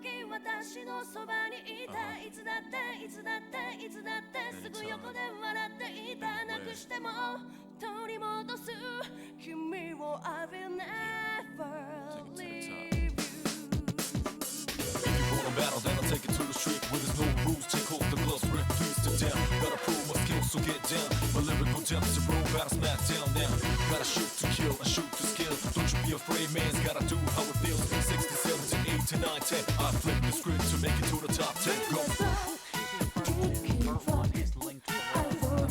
時私のそばにいたいつだっていつだっていつだってすぐ横で笑っていたなくしても取り戻す君を I will never leave you Battle, then I'll take it to the street where there's no rules. Take off the gloves, referees to down. Gotta prove my skills, so get down. My lyrical depths are roll, battle smack down now. Gotta shoot to kill and shoot to skill. Don't you be afraid, man's gotta do how it feels. 60, 70, 8 to 9, 10. I flip the script to make it to the top 10. Go. I walk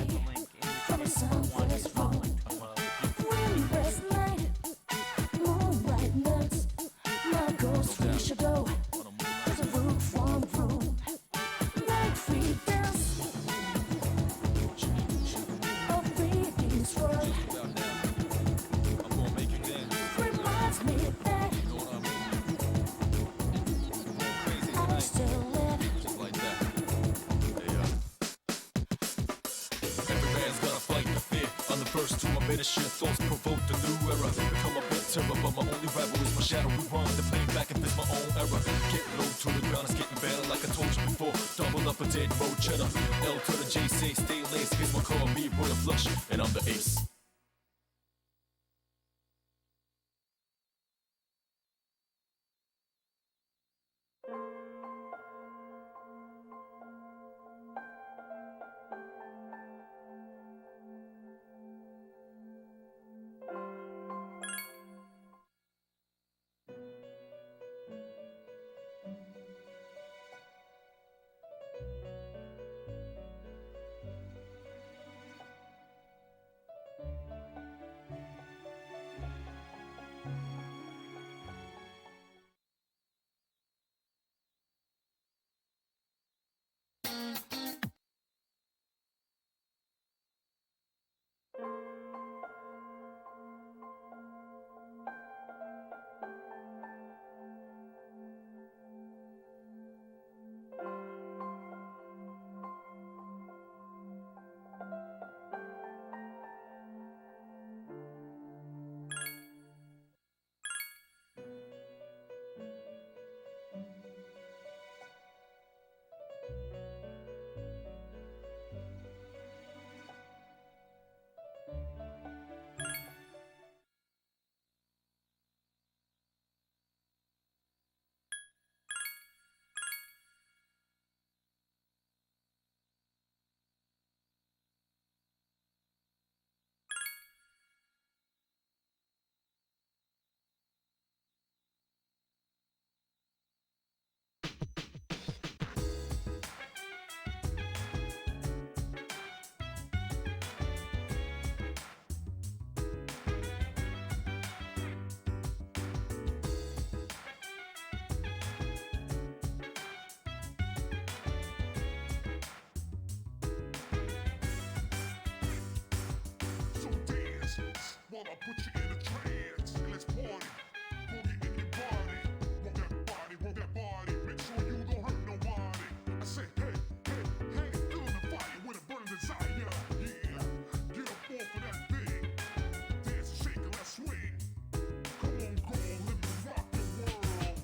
away from someplace wrong. Windless night, moonlight nights. My ghost we should go. There's a roof from room. Like free dance. Of reading's world. I'm gonna make you dance. Reminds me that You know what I mean? Crazy I tonight. still live. Just like that. Hey, every man's gotta fight the fear. On the first two, I made a shit. Thoughts provoked a new era. Become a bit terror, but my only rival is my shadow. We run the plane back if it's my own era. Get low to the ground, it's getting better like I told you before. Double up a dead road cheddar. L to the J, say stay laced. Here's my car, me with a flush, and I'm the ace. While I put you in a trance, let's party. Boogie in your body. Work that body. Make sure you don't hurt nobody. I say, hey, hey, hey, feeling the fire when it burns inside ya. Yeah, get up off of that thing. Dance and shake and let's swing. Come on, girl, let me rock the world.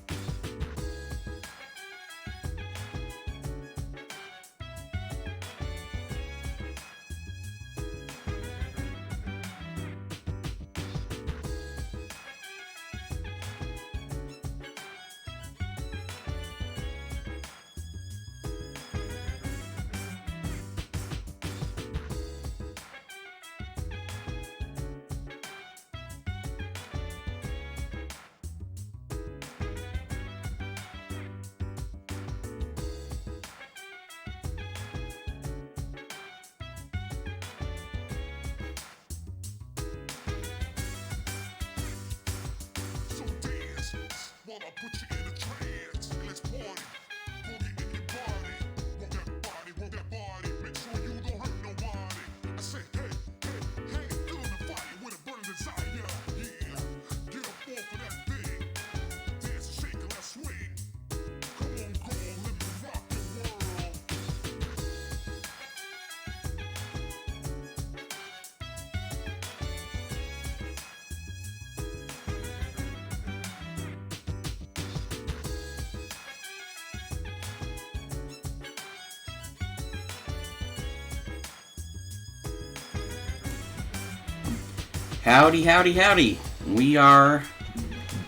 Howdy, howdy, howdy. We are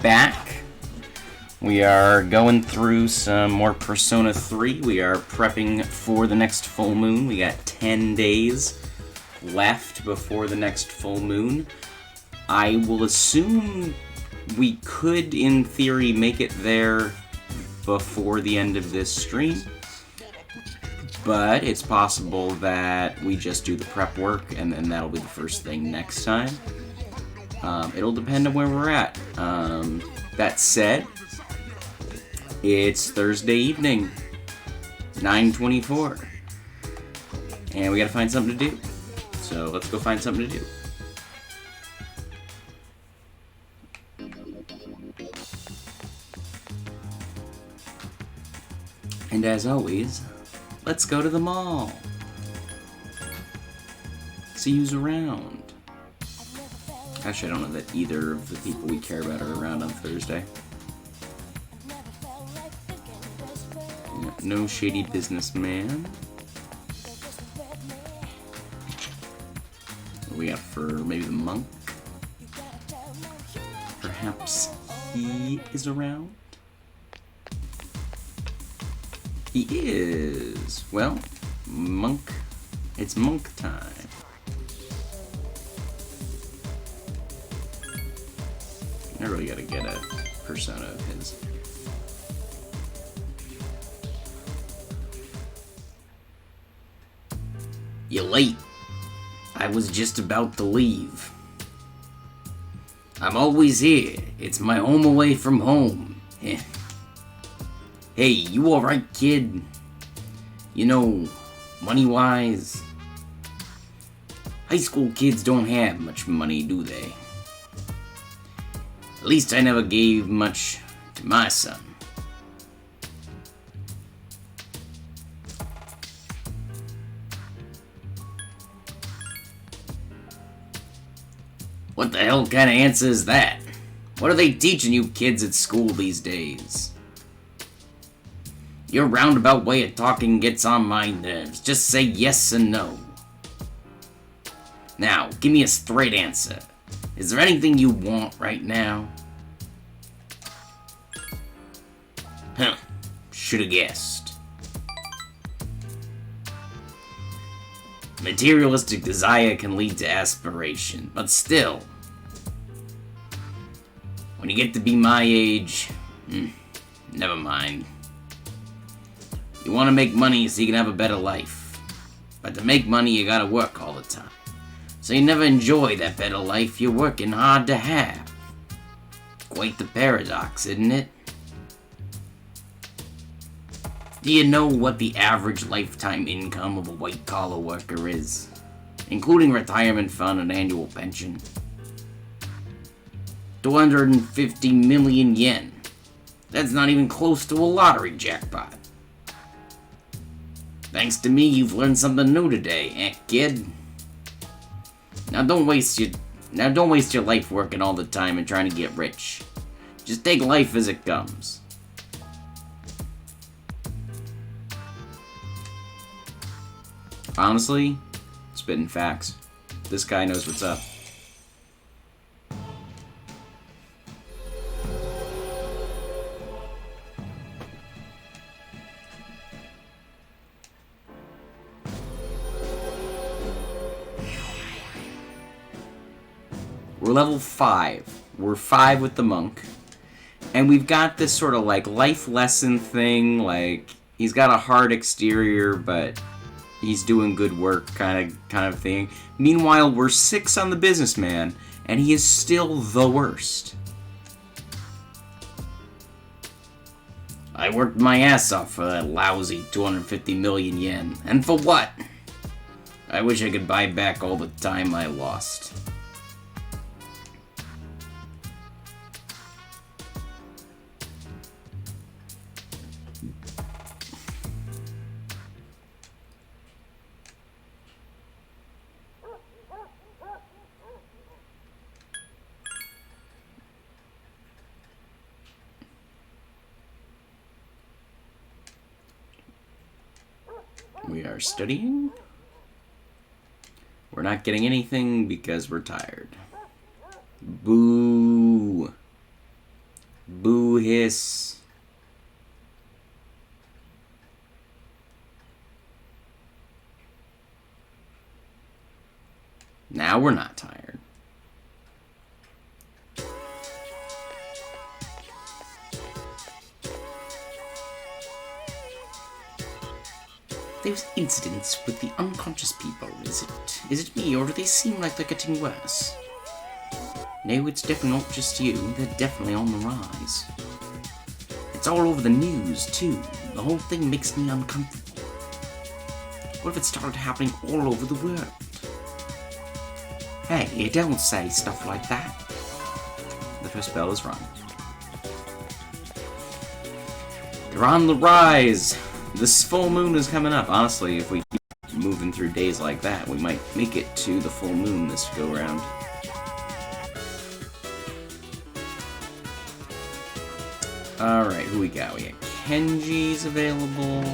back. We are going through some more Persona 3. We are prepping for the next full moon. We got 10 days left before the next full moon. I will assume we could, in theory, make it there before the end of this stream. But it's possible that we just do the prep work and then that'll be the first thing next time. It'll depend on where we're at. That said, it's Thursday evening, 9:24, and we gotta find something to do. So let's go find something to do. And as always, let's go to the mall. See who's around. Actually, I don't know that either of the people we care about are around on Thursday. Yeah, no shady businessman. What we got for maybe the monk? Perhaps he is around? He is. Well, monk. It's monk time. I really gotta get a persona of his. You're late. I was just about to leave. I'm always here. It's my home away from home. Hey, you alright, kid? You know, money-wise, high school kids don't have much money, do they? At least I never gave much to my son. What the hell kind of answer is that? What are they teaching you kids at school these days? Your roundabout way of talking gets on my nerves. Just say yes and no. Now, give me a straight answer. Is there anything you want right now? Huh. Shoulda guessed. Materialistic desire can lead to aspiration, but still. When you get to be my age, never mind. You want to make money so you can have a better life. But to make money, you gotta work all the time. So you never enjoy that better life you're working hard to have. Quite the paradox, isn't it? Do you know what the average lifetime income of a white-collar worker is? Including retirement fund and annual pension. 250 million yen. That's not even close to a lottery jackpot. Thanks to me, you've learned something new today, kid? Now don't waste your life working all the time and trying to get rich. Just take life as it comes. Honestly, spitting facts. This guy knows what's up. We're level 5. We're 5 with the monk. And we've got this sort of like life lesson thing, like he's got a hard exterior, but he's doing good work kind of thing. Meanwhile, we're 6 on the businessman, and he is still the worst. I worked my ass off for that lousy 250 million yen. And for what? I wish I could buy back all the time I lost. We are studying. We're not getting anything because we're tired. Boo. Boo hiss. Now we're not tired. Those incidents with the unconscious people, is it me, or do they seem like they're getting worse? No, it's definitely not just you. They're definitely on the rise. It's all over the news, too. The whole thing makes me uncomfortable. What if it started happening all over the world? Hey, you don't say stuff like that. The first bell is rung. They're on the rise! This full moon is coming up. Honestly, if we keep moving through days like that, we might make it to the full moon this go-round. Alright, who we got? We got Kenji's available.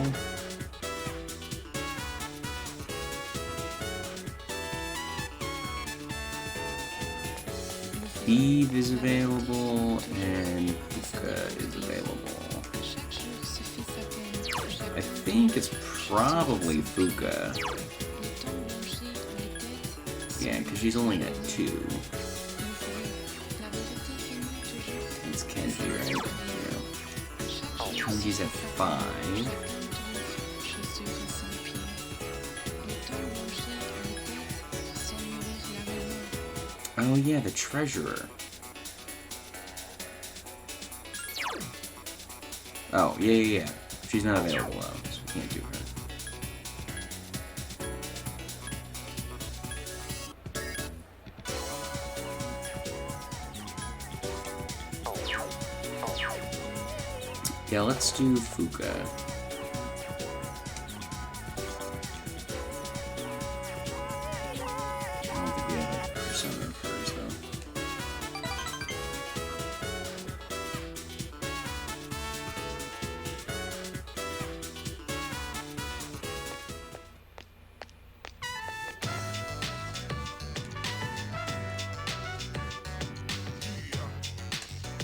Eve is available, and Fuka is available. I think it's probably Fuka. Yeah, because she's only at 2. It's Kenji, right? Yeah. Kenji's at 5. Oh yeah, the treasurer. Oh, yeah. She's not available though, so we can't do her. Yeah, let's do Fuka. I don't think we have a persona of hers though.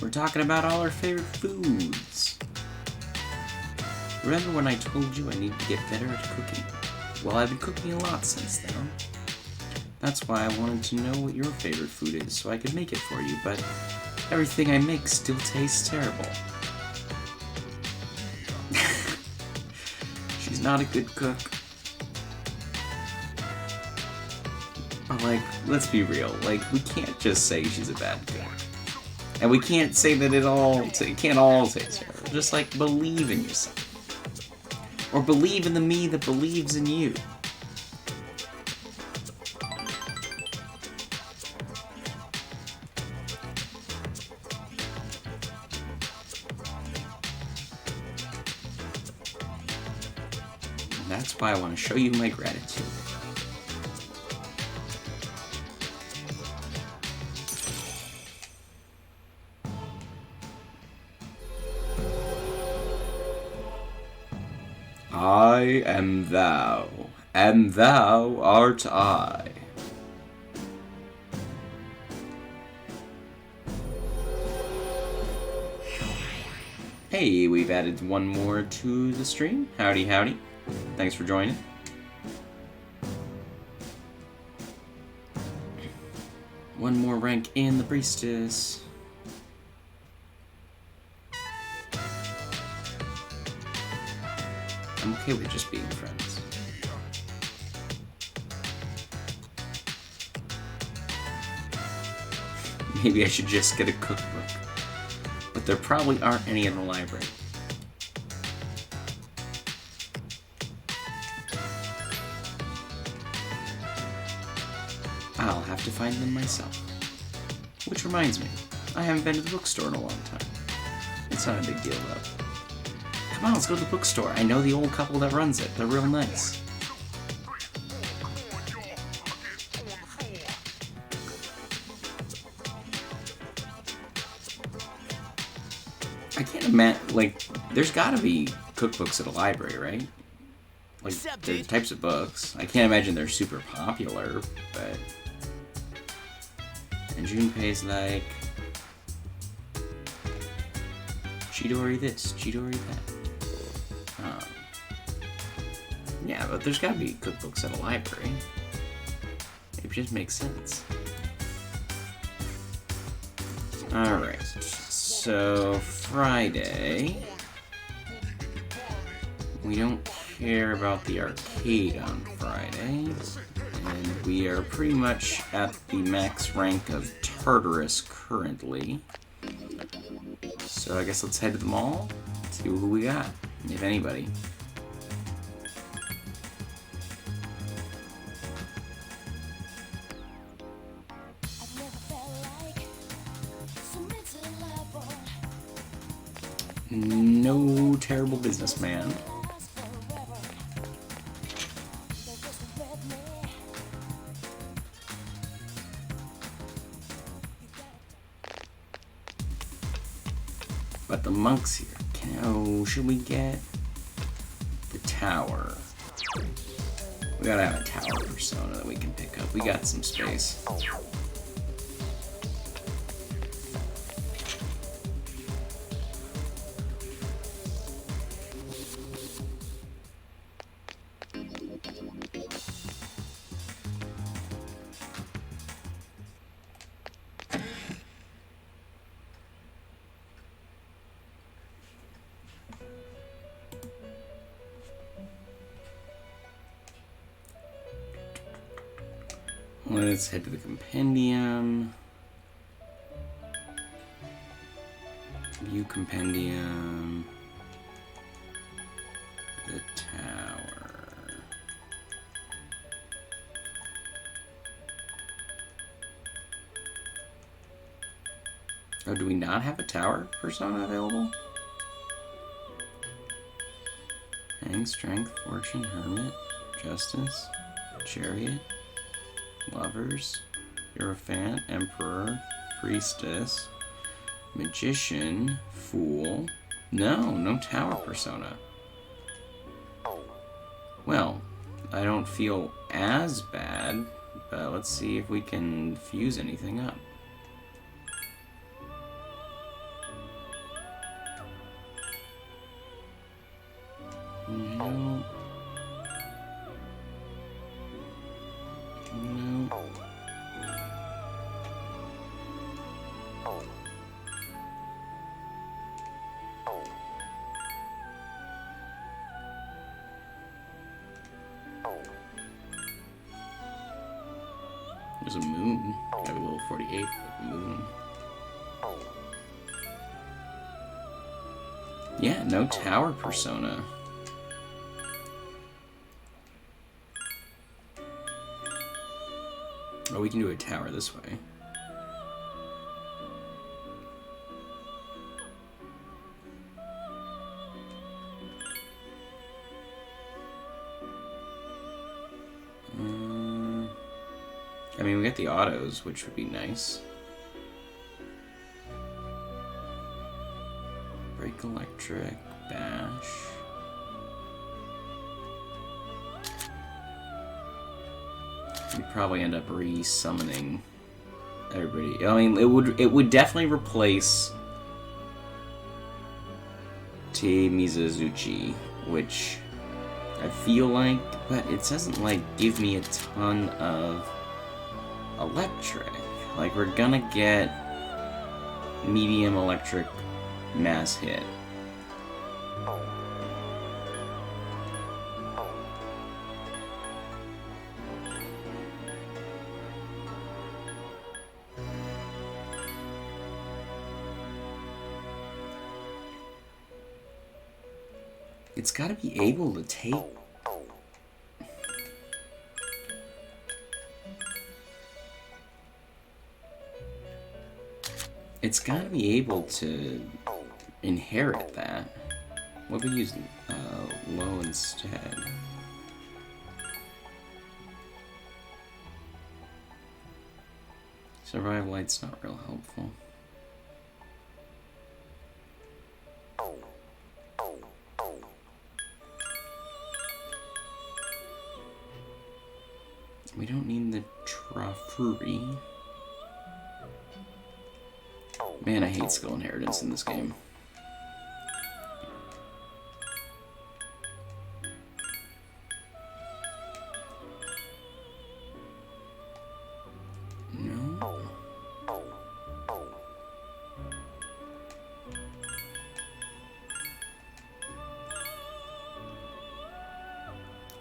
We're talking about all our favorite foods. Remember when I told you I need to get better at cooking? Well, I've been cooking a lot since then. That's why I wanted to know what your favorite food is so I could make it for you, but everything I make still tastes terrible. She's not a good cook. But like, let's be real, like, we can't just say she's a bad cook. And we can't say that it can't all taste terrible. Just like, believe in yourself. Or believe in the me that believes in you. And that's why I want to show you my gratitude. I am thou, and thou art I. Hey, we've added one more to the stream. Howdy, howdy. Thanks for joining. One more rank in the priestess. I'm okay with just being friends. Maybe I should just get a cookbook. But there probably aren't any in the library. I'll have to find them myself. Which reminds me, I haven't been to the bookstore in a long time. It's not a big deal though. Come on, let's go to the bookstore. I know the old couple that runs it. They're real nice. I can't imagine, like, there's gotta be cookbooks at a library, right? Like, there's types of books. I can't imagine they're super popular, but And Junpei's like, Chidori this, Chidori that. Yeah, but there's gotta be cookbooks at a library. It just makes sense. Alright, so Friday. We don't care about the arcade on Friday. And we are pretty much at the max rank of Tartarus currently. So I guess let's head to the mall, see who we got, if anybody. I've never felt like so miserable. No terrible businessman. Last forever. They just read me. But the monk's here. Oh, should we get the tower? We gotta have a tower persona that we can pick up. We got some space. Let's head to the compendium. View compendium. The tower. Oh, do we not have a tower persona available? Hang, strength, fortune, hermit, justice, chariot. Lovers, Hierophant, Emperor, Priestess, Magician, Fool. No tower persona. Well, I don't feel as bad, but let's see if we can fuse anything up. No. There's a moon. Gotta be level 48 with the moon. Yeah, no tower persona. Oh, we can do a tower this way. I mean, we got the autos, which would be nice. Break electric, bash. We'd probably end up re-summoning everybody. I mean, it would definitely replace Te Mizazuchi, which I feel like, but it doesn't like give me a ton of electric. Like, we're gonna get medium electric mass hit. It's gotta be able to take... It's gotta be able to inherit that. What if we use low instead? Survive light's not real helpful. We don't need the Trafuri. Man, I hate skill inheritance in this game. No.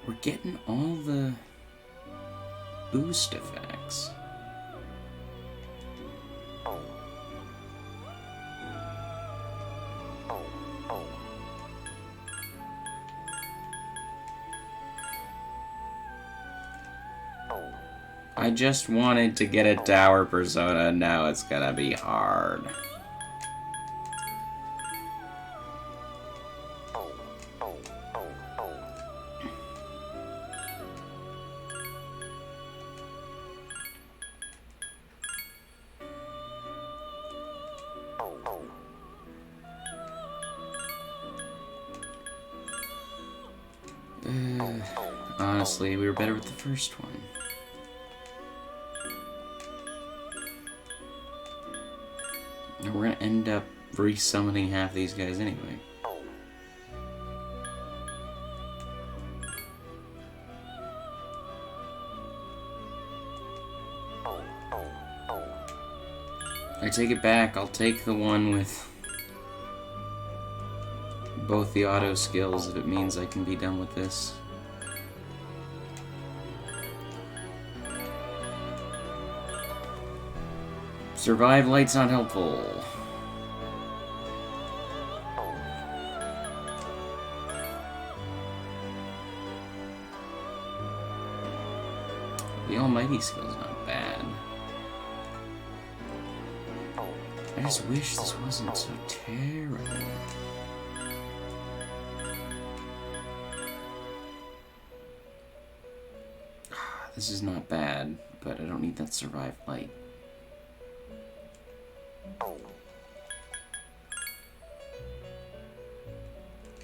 We're getting all the boost effects. I just wanted to get a tower persona, now it's gonna be hard. Honestly, we were better with the first one. And we're gonna end up resummoning half these guys anyway. I take it back, I'll take the one with both the auto skills if it means I can be done with this. Survive light's not helpful. The almighty skill's not bad. I just wish this wasn't so terrible. This is not bad, but I don't need that survive light.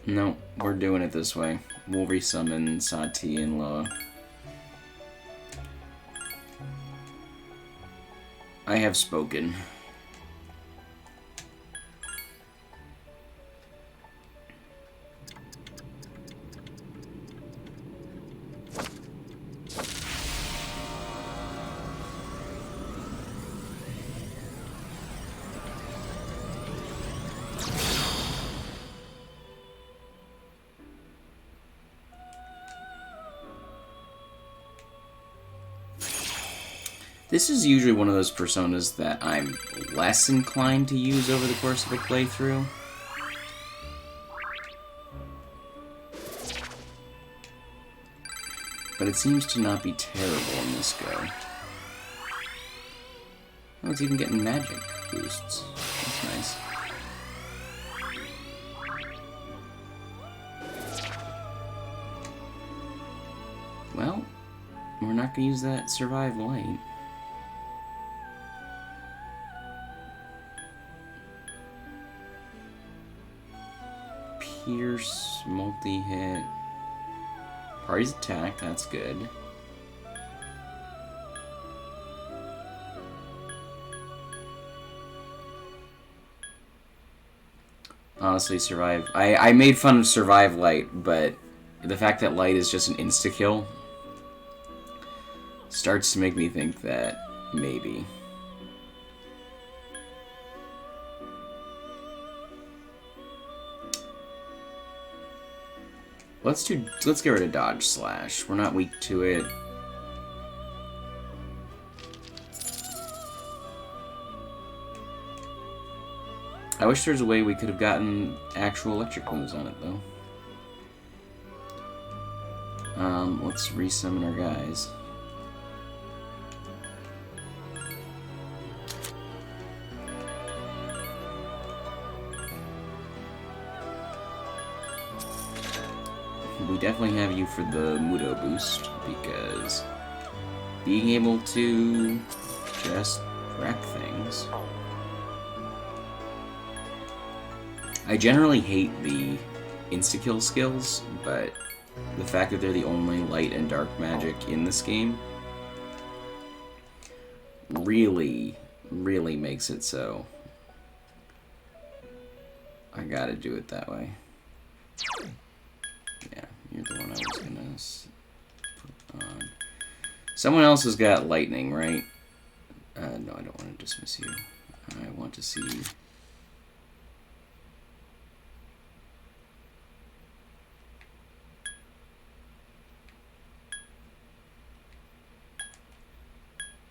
No, we're doing it this way. We'll resummon Sati and Loa. I have spoken. This is usually one of those personas that I'm less inclined to use over the course of a playthrough. But it seems to not be terrible in this go. Oh, it's even getting magic boosts. That's nice. Well, we're not going to use that survive light. Pierce, multi-hit. Party's attack, that's good. Honestly, survive. I made fun of survive light, but the fact that light is just an insta-kill starts to make me think that maybe. Let's get rid of dodge slash. We're not weak to it. I wish there was a way we could have gotten actual electric moves on it though. Let's resummon our guys. We definitely have you for the Mudo boost, because being able to just wreck things. I generally hate the insta-kill skills, but the fact that they're the only light and dark magic in this game really, really makes it so. I gotta do it that way. Yeah, you're the one I was gonna put on. Someone else has got lightning, right? No, I don't want to dismiss you. I want to see...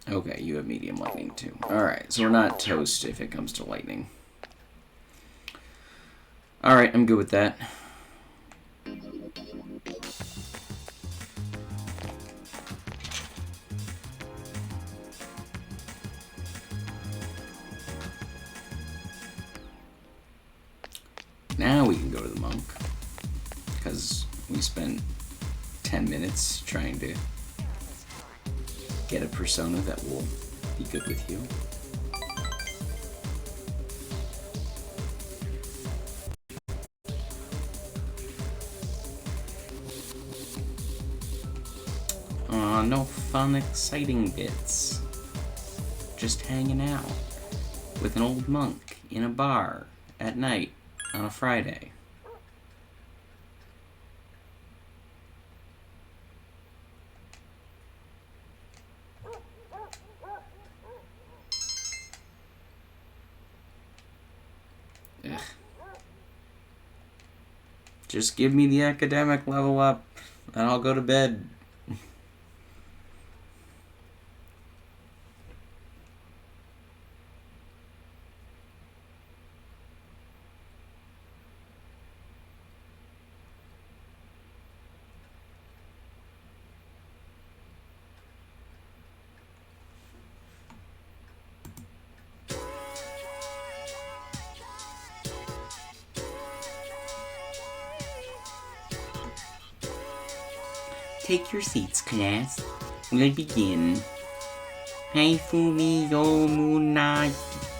Okay, you have medium lightning too. Alright, so we're not toast if it comes to lightning. Alright, I'm good with that. Now we can go to the monk. Because we spent 10 minutes trying to get a persona that will be good with you. Aw, no fun, exciting bits. Just hanging out with an old monk in a bar at night on a Friday. Ugh. Just give me the academic level up, and I'll go to bed. Take your seats, class. We'll begin. Haifumi Yomuna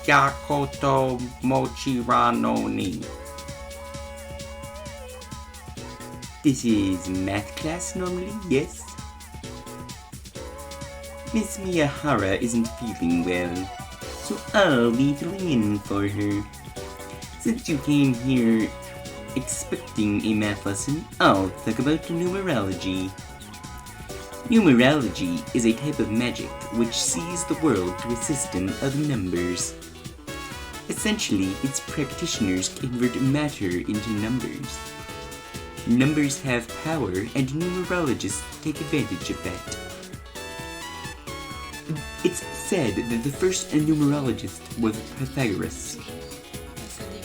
Yakoto Mochirano ni. This is math class normally, yes? Miss Miyahara isn't feeling well, so I'll be filling in for her. Since you came here expecting a math lesson, I'll talk about numerology. Numerology is a type of magic which sees the world through a system of numbers. Essentially, its practitioners convert matter into numbers. Numbers have power, and numerologists take advantage of that. It's said that the first numerologist was Pythagoras.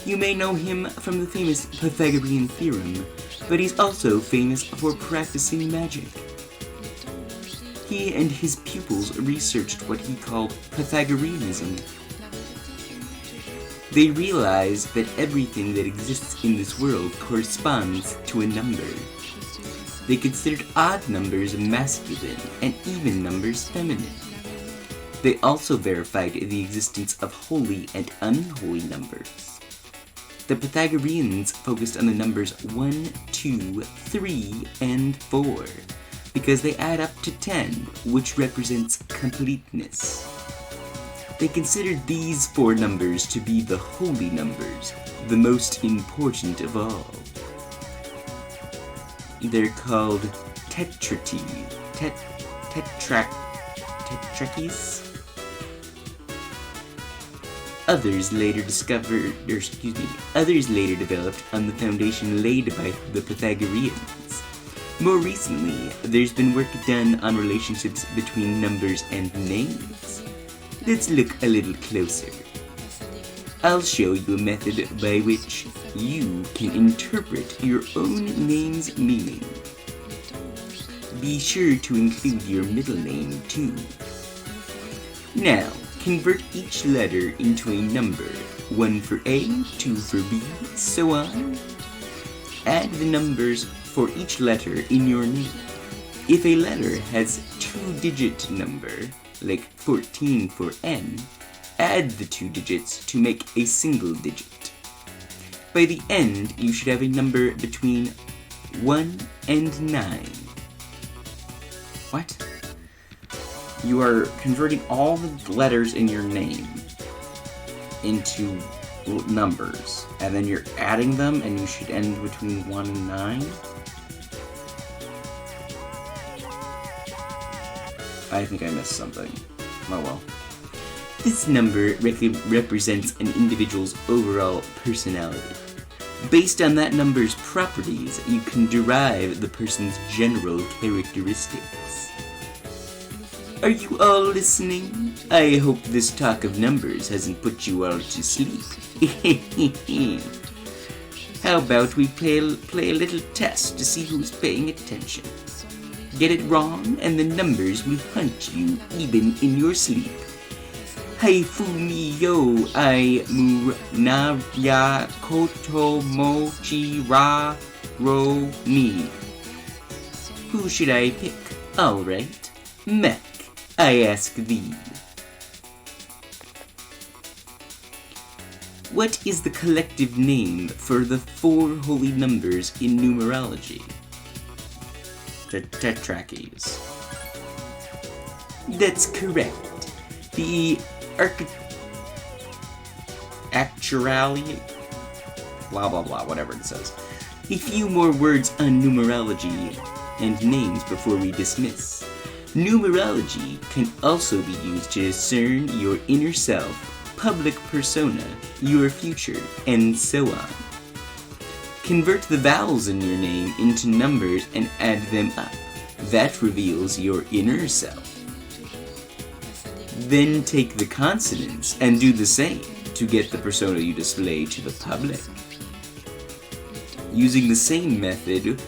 You may know him from the famous Pythagorean theorem, but he's also famous for practicing magic. He and his pupils researched what he called Pythagoreanism. They realized that everything that exists in this world corresponds to a number. They considered odd numbers masculine and even numbers feminine. They also verified the existence of holy and unholy numbers. The Pythagoreans focused on the numbers 1, 2, 3, and 4, because they add up to 10, which represents completeness. They considered these 4 numbers to be the holy numbers, the most important of all. They're called tetraches. Others later developed on the foundation laid by the Pythagoreans. More recently, there's been work done on relationships between numbers and names. Let's look a little closer. I'll show you a method by which you can interpret your own name's meaning. Be sure to include your middle name too. Now, convert each letter into a number, 1 for A, 2 for B, so on. Add the numbers for each letter in your name. If a letter has 2-digit number, like 14 for N, add the 2 digits to make a single digit. By the end, you should have a number between 1 and 9. What? You are converting all the letters in your name into numbers, and then you're adding them, and you should end between 1 and 9. I think I missed something. Oh well. This number represents an individual's overall personality. Based on that number's properties, you can derive the person's general characteristics. Are you all listening? I hope this talk of numbers hasn't put you all to sleep. How about we play a little test to see who's paying attention? Get it wrong, and the numbers will hunt you even in your sleep. Haifu ni yo I mu na ya koto mochi ra ro ni. Who should I pick? Alright, Mech, I ask thee. What is the collective name for the 4 holy numbers in numerology? Tetraches. That's correct. The actually, blah blah blah, whatever it says. A few more words on numerology and names before we dismiss. Numerology can also be used to discern your inner self, public persona, your future, and so on. Convert the vowels in your name into numbers and add them up. That reveals your inner self. Then take the consonants and do the same to get the persona you display to the public. Using the same method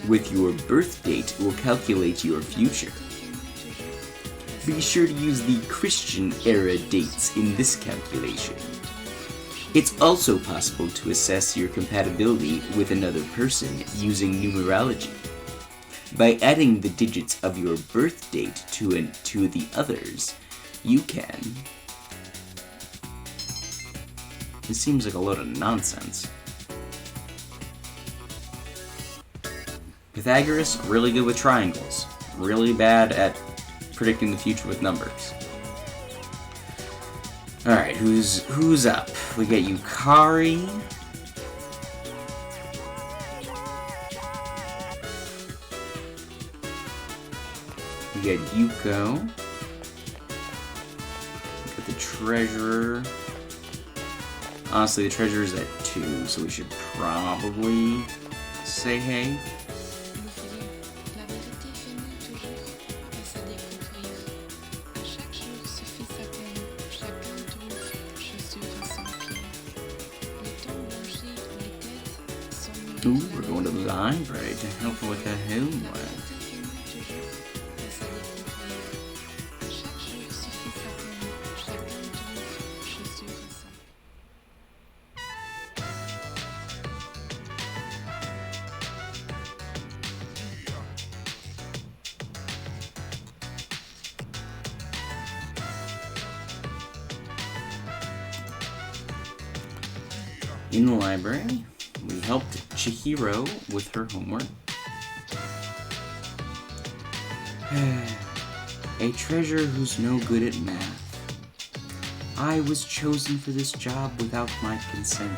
with your birth date will calculate your future. Be sure to use the Christian era dates in this calculation. It's also possible to assess your compatibility with another person using numerology. By adding the digits of your birth date to the others, you can... This seems like a load of nonsense. Pythagoras, really good with triangles. Really bad at predicting the future with numbers. Alright, who's up? We got Yukari. We got Yuko. We got the treasurer. Honestly, the treasurer's at 2, so we should probably say hey. Ooh, we're going to the library to help with the homework. In the library, we helped Chihiro with her homework. A treasurer who's no good at math. I was chosen for this job without my consent.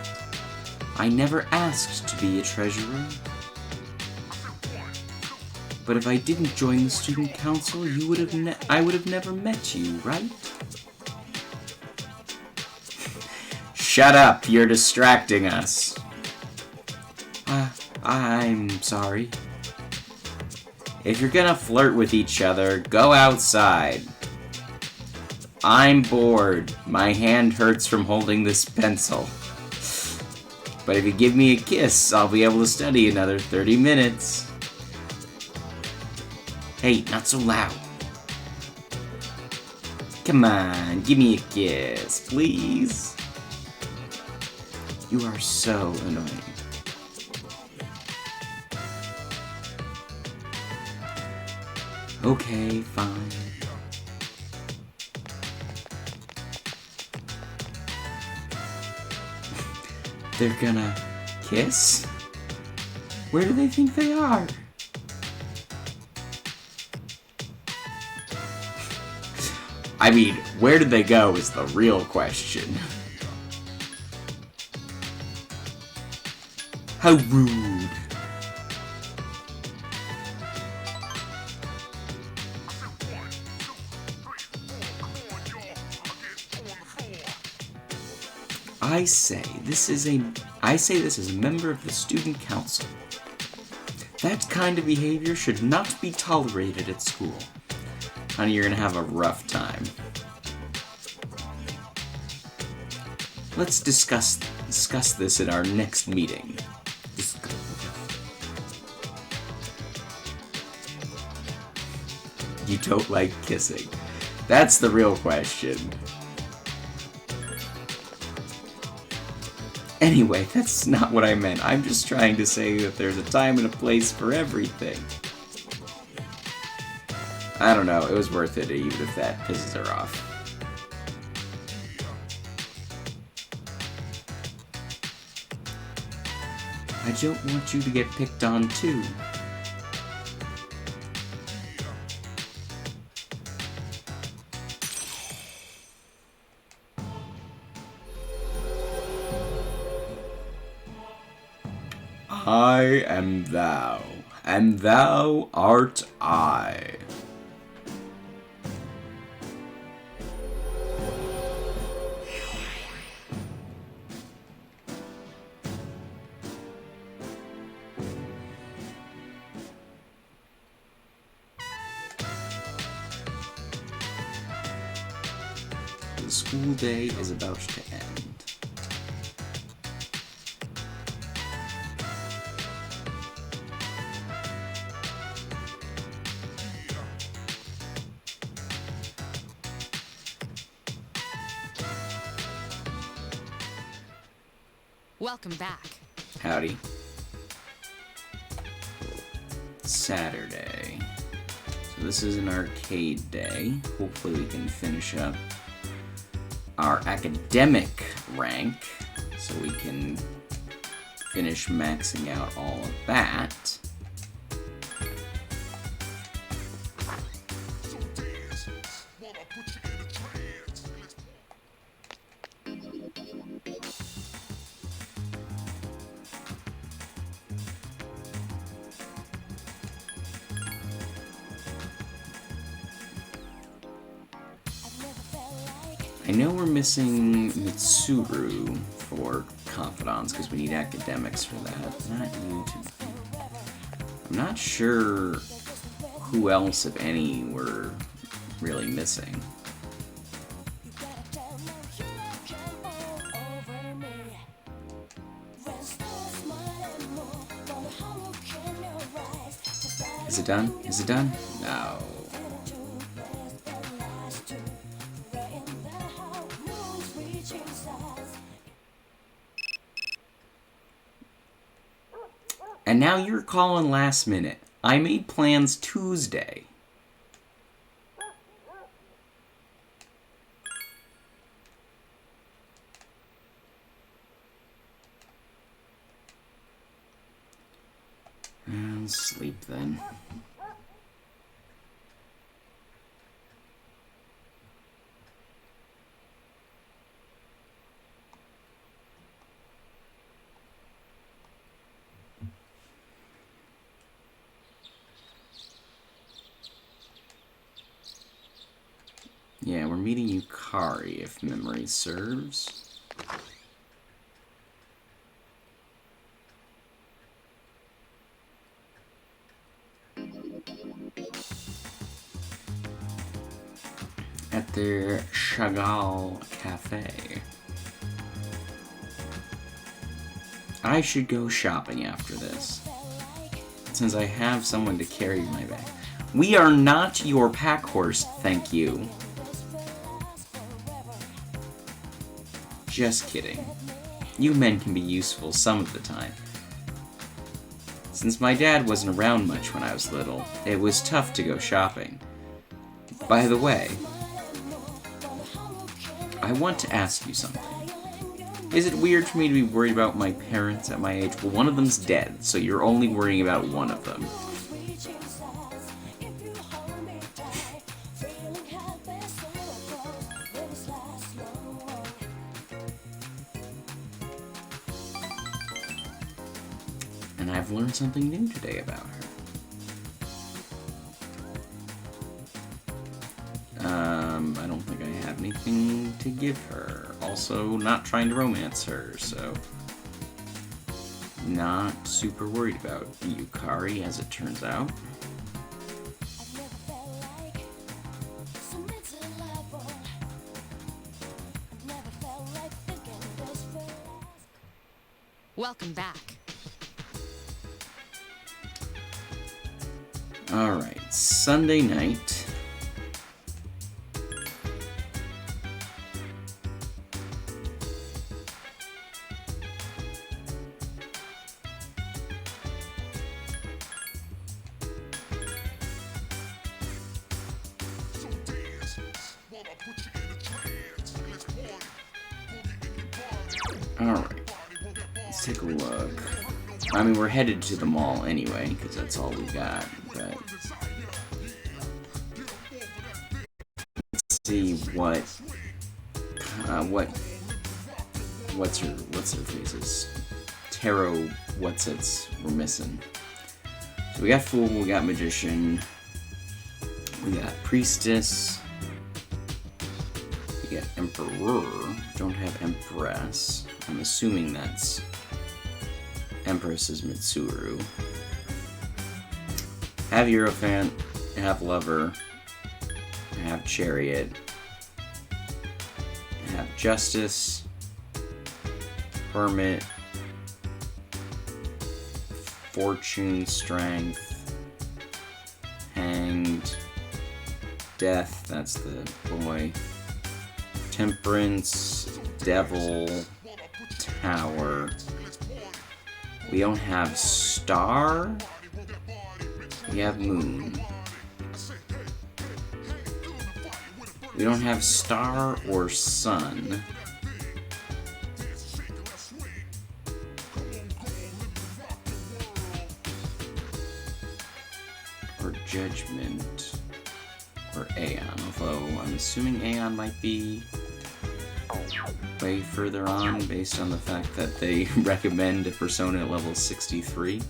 I never asked to be a treasurer. But if I didn't join the student council, I would have never met you, right? Shut up, you're distracting us. I'm sorry. If you're gonna flirt with each other, go outside. I'm bored. My hand hurts from holding this pencil. But if you give me a kiss, I'll be able to study another 30 minutes. Hey, not so loud. Come on, give me a kiss, please. You are so annoying. Okay, fine. They're gonna kiss? Where do they think they are? I mean, where did they go is the real question. How rude. I say this is a member of the student council. That kind of behavior should not be tolerated at school. Honey, you're gonna have a rough time. Let's discuss this at our next meeting. You don't like kissing. That's the real question. Anyway, that's not what I meant. I'm just trying to say that there's a time and a place for everything. I don't know, it was worth it even if that pisses her off. I don't want you to get picked on too. I am thou, and thou art I. The school day is about to end. Welcome back. Howdy. Saturday. So this is an arcade day. Hopefully we can finish up our academic rank so we can finish maxing out all of that. So dance while I put you in a trance. Let's I know we're missing Mitsuru for confidants because we need academics for that. Not you two. I'm not sure who else, if any, we're really missing. Is it done? Is it done? No. And now you're calling last minute. I made plans Tuesday. And sleep then. Yeah, we're meeting Yukari, if memory serves. At their Chagall Cafe. I should go shopping after this, since I have someone to carry my bag. We are not your pack horse, thank you. Just kidding. You men can be useful some of the time. Since my dad wasn't around much when I was little, it was tough to go shopping. By the way, I want to ask you something. Is it weird for me to be worried about my parents at my age? Well, one of them's dead, so you're only worrying about one of them. And I've learned something new today about her. I don't think I have anything to give her. Also, not trying to romance her, so... Not super worried about Yukari, as it turns out. I've never felt like so miserable. I've never felt like thinking this will last. Welcome back. Alright, Sunday night. So dance while I put you in a trance. Let's party. Boogie in your body. Alright, let's take a look. I mean, we're headed to the mall anyway, because that's all we got, but... Let's see what's her faces? Tarot what's-its we're missing. So we got Fool, we got Magician, we got Priestess, we got Emperor, don't have Empress. I'm assuming that's Empress is Mitsuru. Have Hierophant, have Lover, have Chariot, have Justice, Hermit, Fortune, Strength, Hanged, Death, that's the boy, Temperance, Devil, Tower. We don't have Star, we have Moon. We don't have Star or Sun. Or Judgment. Or Aeon, although I'm assuming Aeon might be way further on based on the fact that they recommend a Persona at level 63.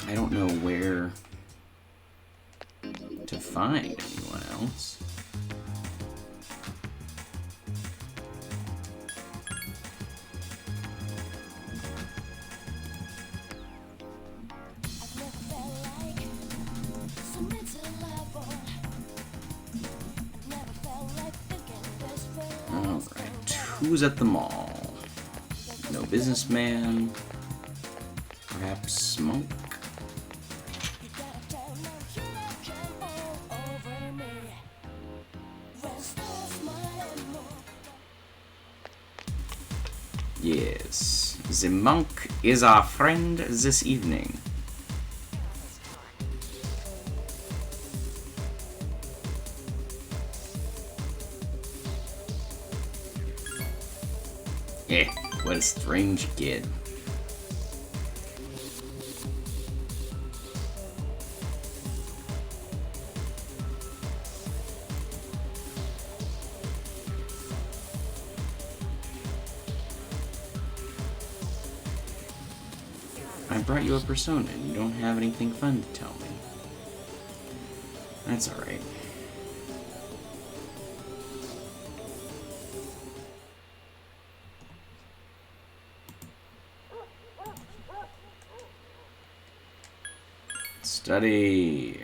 I don't know where to find anyone else. I've never felt like so miserable. I've never felt like thinking this will last. Alright, who's at the mall? No businessman. Perhaps Smoke? You gotta tell now you love jam all over me. When stars smile and move. Yes. The monk is our friend this evening. Eh, what a strange kid. I brought you a persona and you don't have anything fun to tell me. That's alright. Study.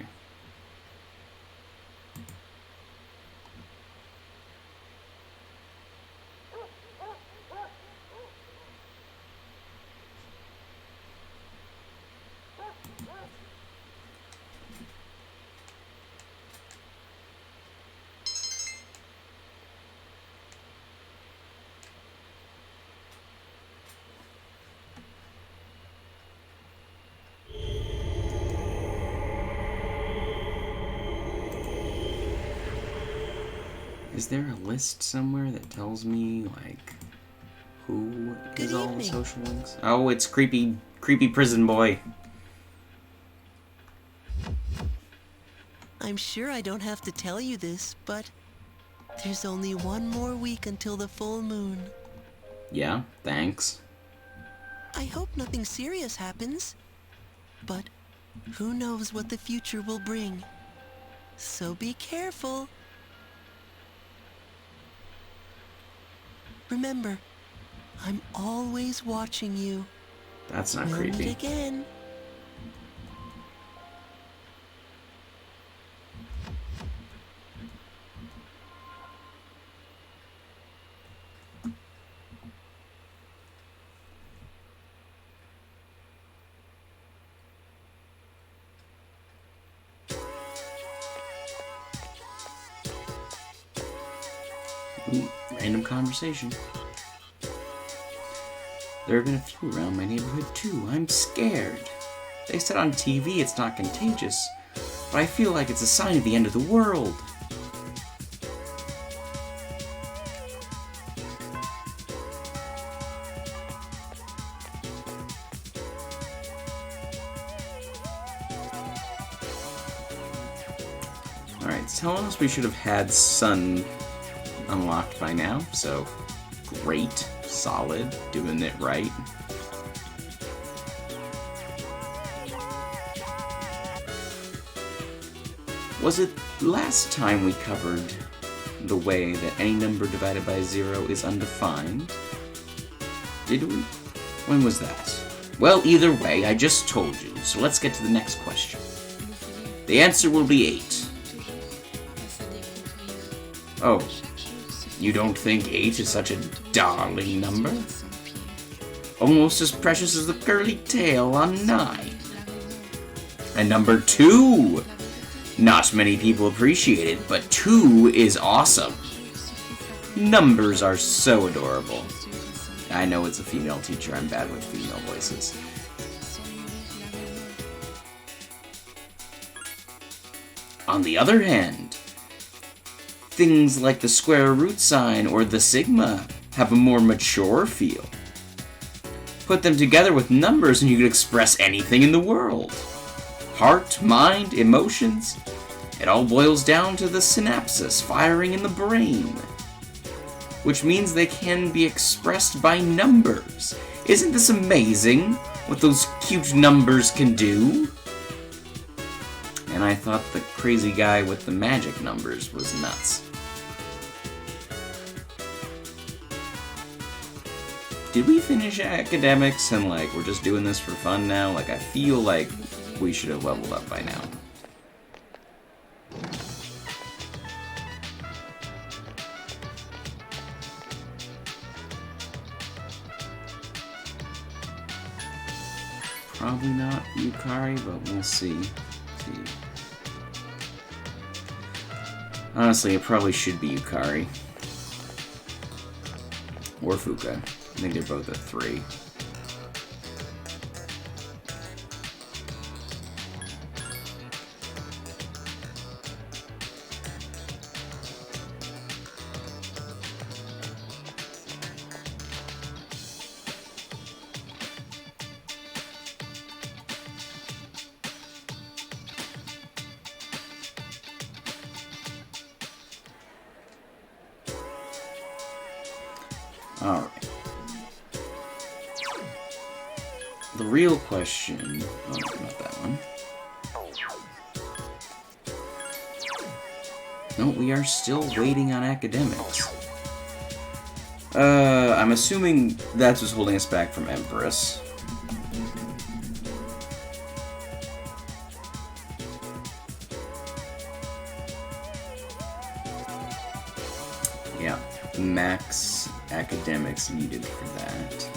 Is there a list somewhere that tells me, like, who is all the social links? Oh, it's creepy creepy prison boy. I'm sure I don't have to tell you this, but there's only one more week until the full moon. Yeah, thanks. I hope nothing serious happens, but who knows what the future will bring. So be careful. Remember, I'm always watching you. That's not We'll meet creepy. again. Ooh, random conversation. There have been a few around my neighborhood too. I'm scared. They said on TV it's not contagious, but I feel like it's a sign of the end of the world. Alright, it's telling us we should have had Sun unlocked by now, so great, solid, doing it right. Was it last time we covered the way that any number divided by 0 is undefined? Did we? When was that? Well, either way, I just told you, so let's get to the next question. The answer will be 8. Oh, you don't think 8 is such a darling number? Almost as precious as the curly tail on 9. And number 2! Not many people appreciate it, but 2 is awesome. Numbers are so adorable. I know it's a female teacher, I'm bad with female voices. On the other hand, things like the square root sign or the sigma have a more mature feel. Put them together with numbers and you could express anything in the world. Heart, mind, emotions, it all boils down to the synapses firing in the brain. Which means they can be expressed by numbers. Isn't this amazing, what those cute numbers can do? And I thought the crazy guy with the magic numbers was nuts. Did we finish academics and like we're just doing this for fun now? Like I feel like we should have leveled up by now. Probably not Yukari, but we'll see. Honestly, it probably should be Yukari. Or Fuka. I think they're both at 3. Alright. The real question... Oh, not that one. No, we are still waiting on academics. I'm assuming that's what's holding us back from Empress. Yeah, max academics needed for that.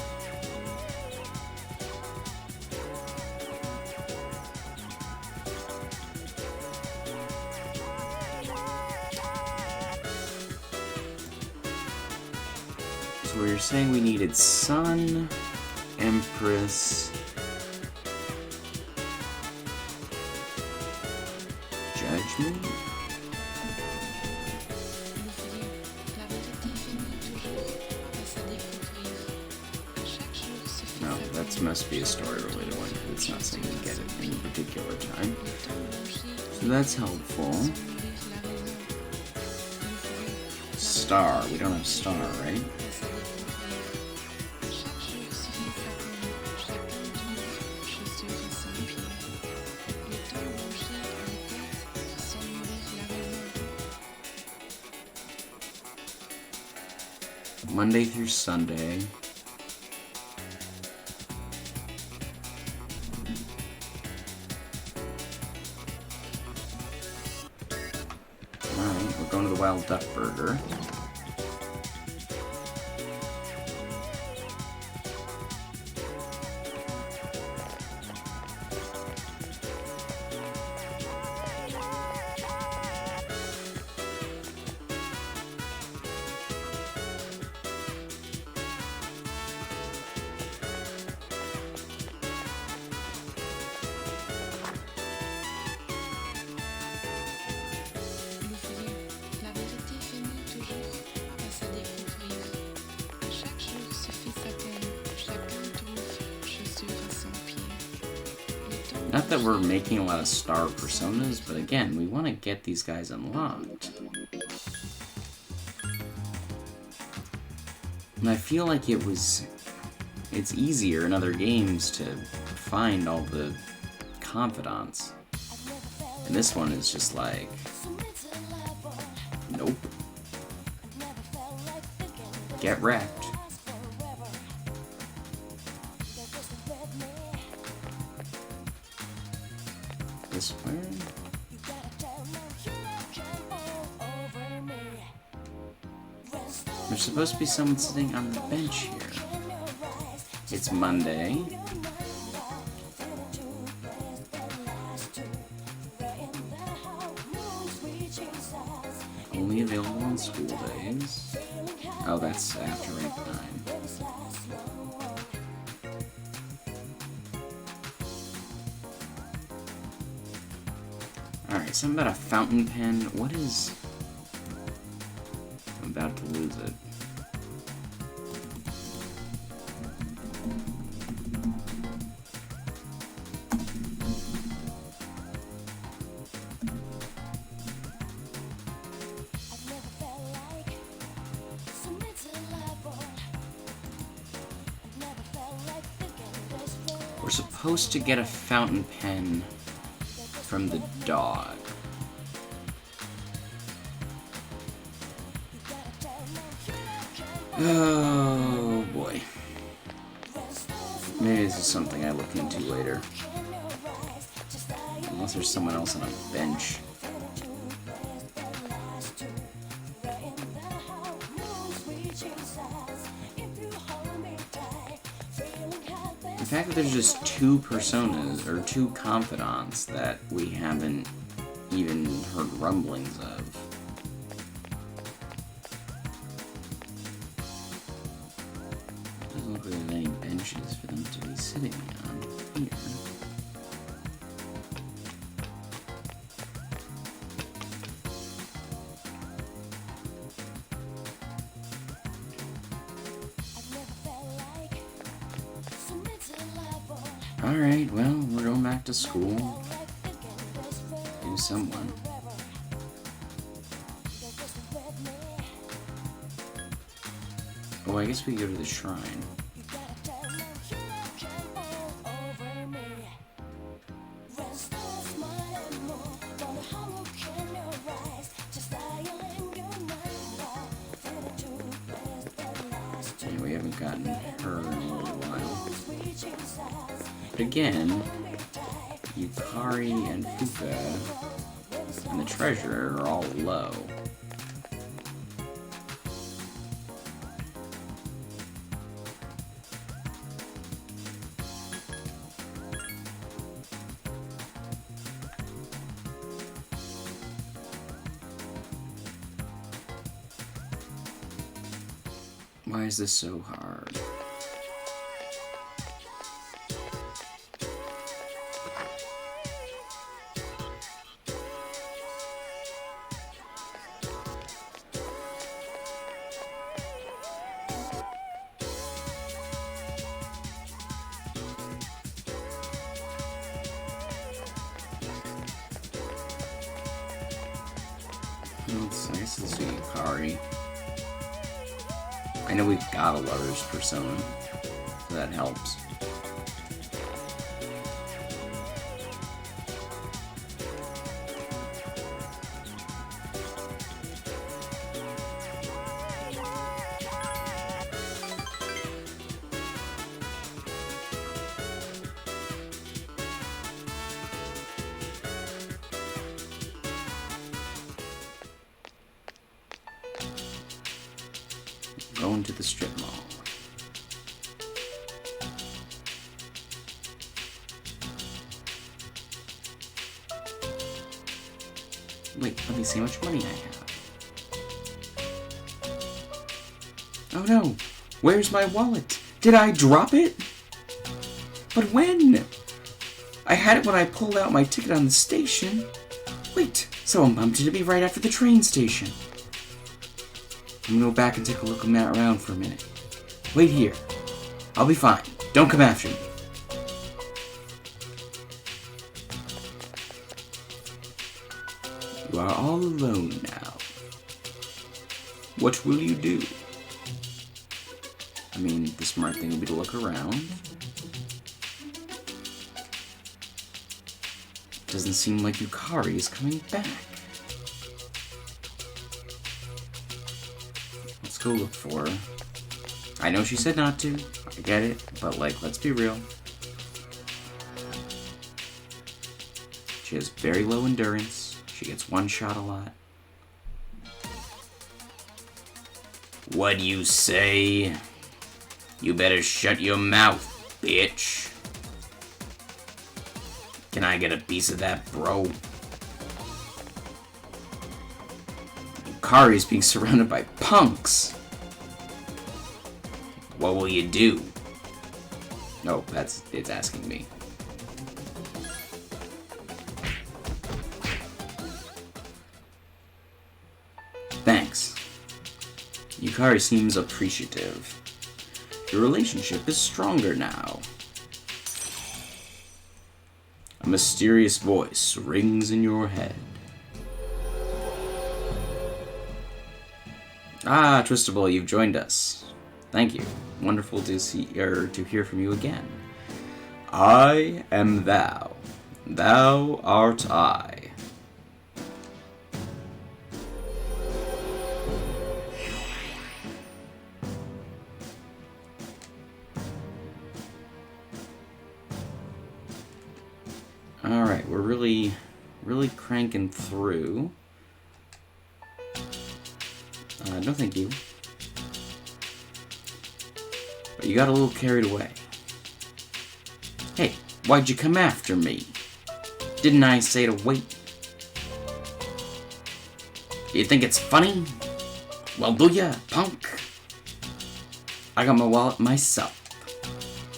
So we were saying we needed Sun, Empress, Judgment? No, that's This must be a story-related one, because it's not saying you get it in a particular time. So that's helpful. Star. We don't have star, right? Monday through Sunday. Alright, we're going to the Wild Duck Burger. Not that we're making a lot of star personas, but again, we want to get these guys unlocked. And I feel like it's easier in other games to find all the confidants. And this one is just like, nope. Get wrecked. This way. There's supposed to be someone sitting on the bench here. It's Monday. Only available on school days. Oh, that's after rank 9. Alright, something about a fountain pen. What is... I'm about to lose it. We're supposed to get a fountain pen from the dog. Oh boy. Maybe this is something I look into later. Unless there's someone else on a bench. The fact that there's just 2 personas, or 2 confidants, that we haven't even heard rumblings of. Doesn't look like there's any benches for them to be sitting on here. Alright, well, we're going back to school. Do someone. Oh, I guess we go to the shrine. And we haven't gotten her in a little while. But again, Yukari and Fuka and the treasure are all low. Why is this so hard? I guess let's do Yukari. I know we've got a lover's persona, so that helps. Going to the strip mall. Wait, let me see how much money I have. Oh no! Where's my wallet? Did I drop it? But when? I had it when I pulled out my ticket on the station. Wait, someone bumped into me right after the train station. I'm gonna go back and take a look around for a minute. Wait here. I'll be fine. Don't come after me. You are all alone now. What will you do? I mean, the smart thing would be to look around. Doesn't seem like Yukari is coming back. Let's go look for her. I know she said not to. I get it. But, like, let's be real. She has very low endurance. She gets one shot a lot. What do you say? You better shut your mouth, bitch. Can I get a piece of that, bro? Yukari's being surrounded by punks. What will you do? No, it's asking me. Thanks. Yukari seems appreciative. Your relationship is stronger now. A mysterious voice rings in your head. Ah, Twistable, you've joined us. Thank you. Wonderful to to hear from you again. I am thou. Thou art I. Alright, we're really cranking through. No thank you. But you got a little carried away. Hey, why'd you come after me? Didn't I say to wait? You think it's funny? Well, do ya, punk? I got my wallet myself.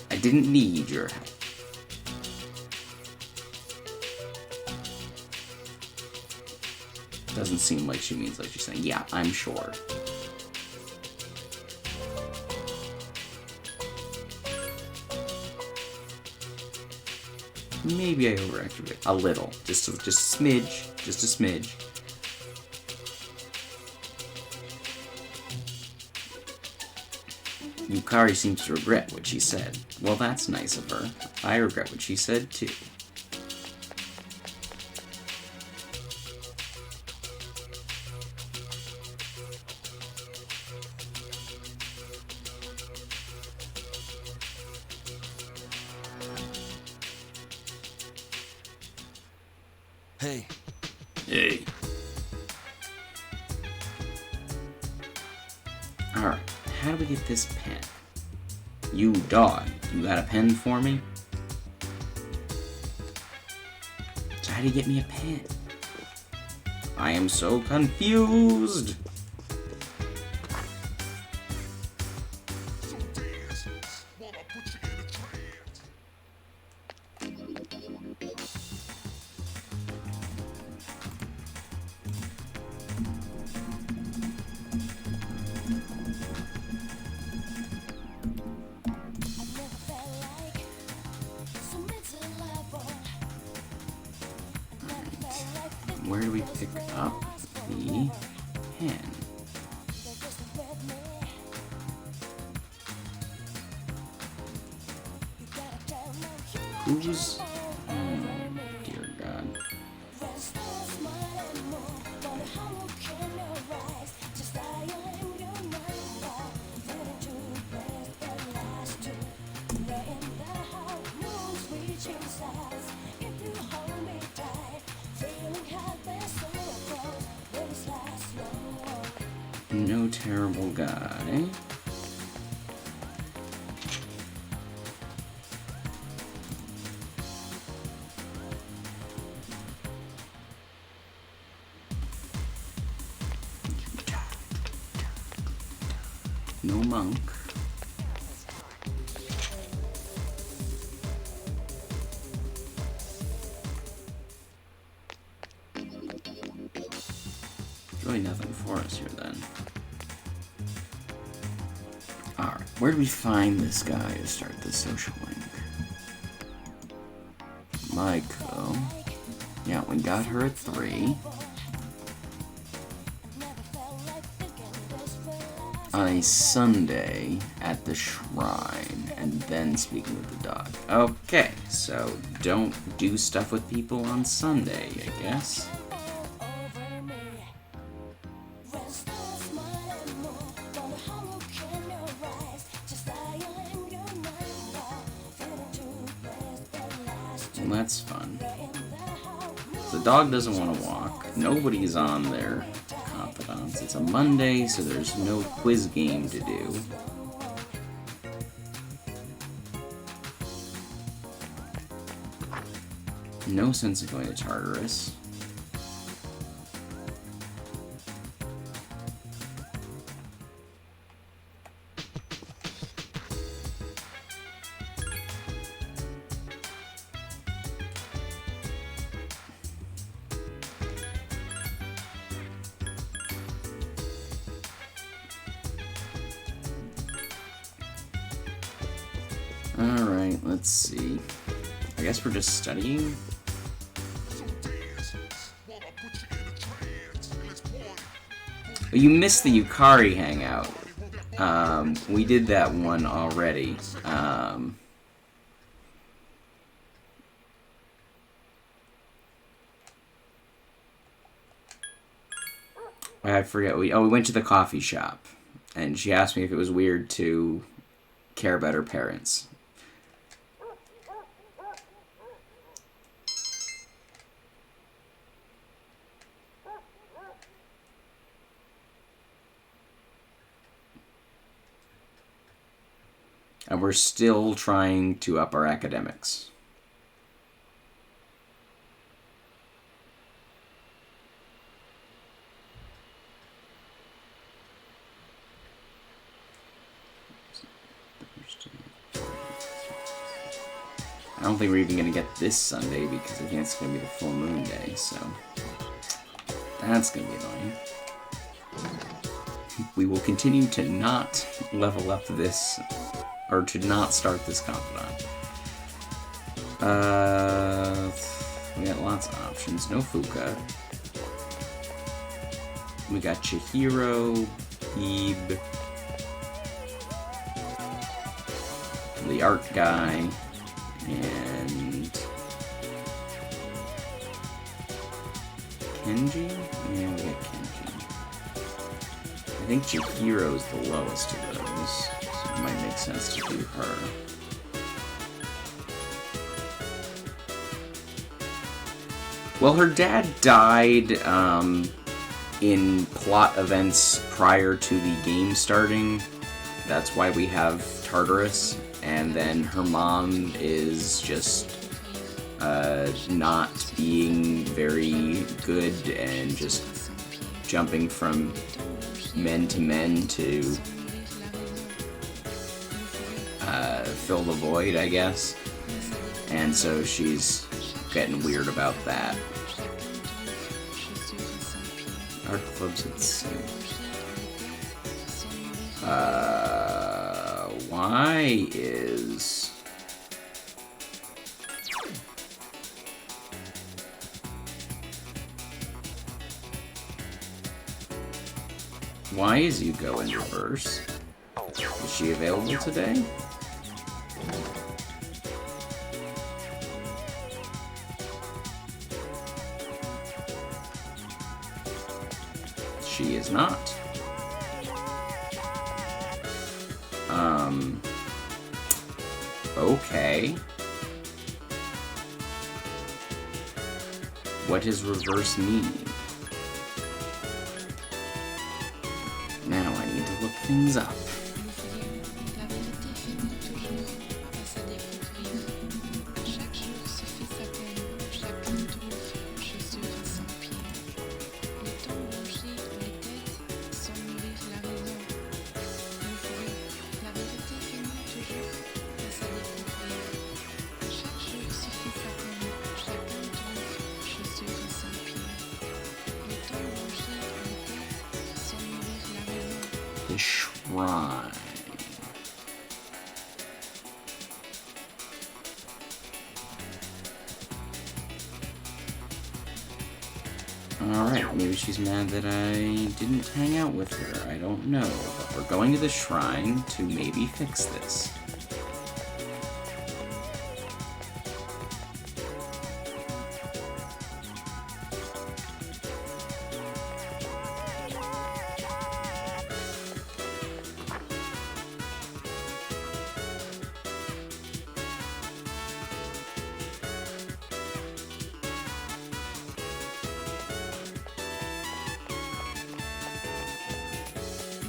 I didn't need your help. Doesn't seem like she means like she's saying, yeah, I'm sure. Maybe I overacted a little. Just a smidge. Just a smidge. Yukari seems to regret what she said. Well, that's nice of her. I regret what she said, too. Hey. Hey. Alright, how do we get this pen? You dog, you got a pen for me? So how do you get me a pen? I am so confused! So dance, while I put you in a trance. Where do we pick up the hen. Who's... Oh, dear God. No terrible guy. No monk. Really nothing for us here then. Alright, where do we find this guy to start the social link? Maiko. Yeah, we got her at 3. On a Sunday at the shrine, and then speaking with the dog. Okay, so don't do stuff with people on Sunday, I guess. Well, that's fun. The dog doesn't want to walk. Nobody's on their confidants. It's a Monday, so there's no quiz game to do. No sense of going to Tartarus. Alright, let's see. I guess we're just studying? Oh, you missed the Yukari hangout. We did that one already. I forget. We went to the coffee shop, and she asked me if it was weird to care about her parents. And we're still trying to up our academics. I don't think we're even going to get this Sunday because I think it's going to be the full moon day, so that's going to be annoying. We will continue to not level up this, or to not start this confidant. We got lots of options. No Fuka. We got Chihiro, Ebe, the art guy, and Kenji? Yeah, we got Kenji. I think Chihiro's the lowest of those, so it might make sense to do her. Well, her dad died in plot events prior to the game starting. That's why we have Tartarus. And then her mom is just not being very good and just jumping from men to men to fill the void, I guess. And so she's getting weird about that. Art clubs at 6. Why is... Why is Yuko in reverse? Is she available today? She is not. Okay. What does reverse mean? Now I need to look things up. La vérité finit toujours face à découvrir. Chaque jour se fait sa peine, chacun trouve chaussures sans pied. Le temps blanchit les têtes sans nourrir la raison. L'euphorie, la vérité finit toujours face à découvrir. Chaque jour se fait sa peine, chacun trouve chaussures sans pied. Le temps blanchit les têtes sans nourrir la raison. The shrine. Alright, maybe she's mad that I didn't hang out with her. I don't know. But we're going to the shrine to maybe fix this.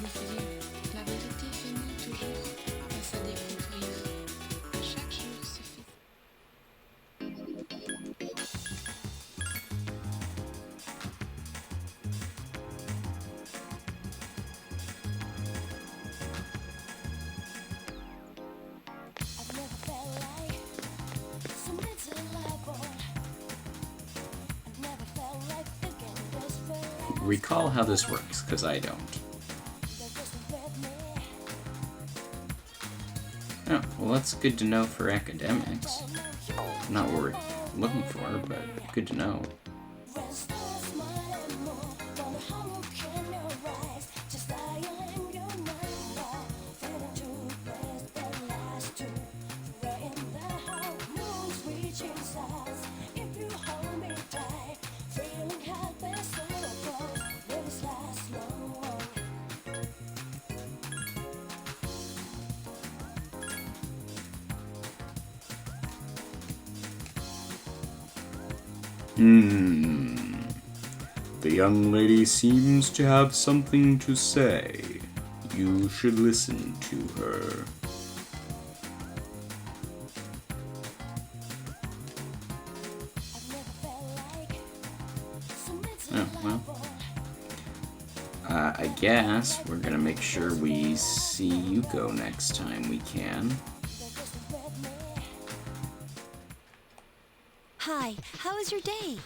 L'ouvrir, la vérité finit toujours face à découvrir. Chaque jour se fait. I've never felt like so miserable. I've never felt like thinking this way. Recall how this works, because I don't. Oh, well that's good to know for academics. Not what we're looking for, but good to know. The young lady seems to have something to say. You should listen to her. Oh, well. I guess we're gonna make sure we see Yuko next time we can. Hi, how was your day?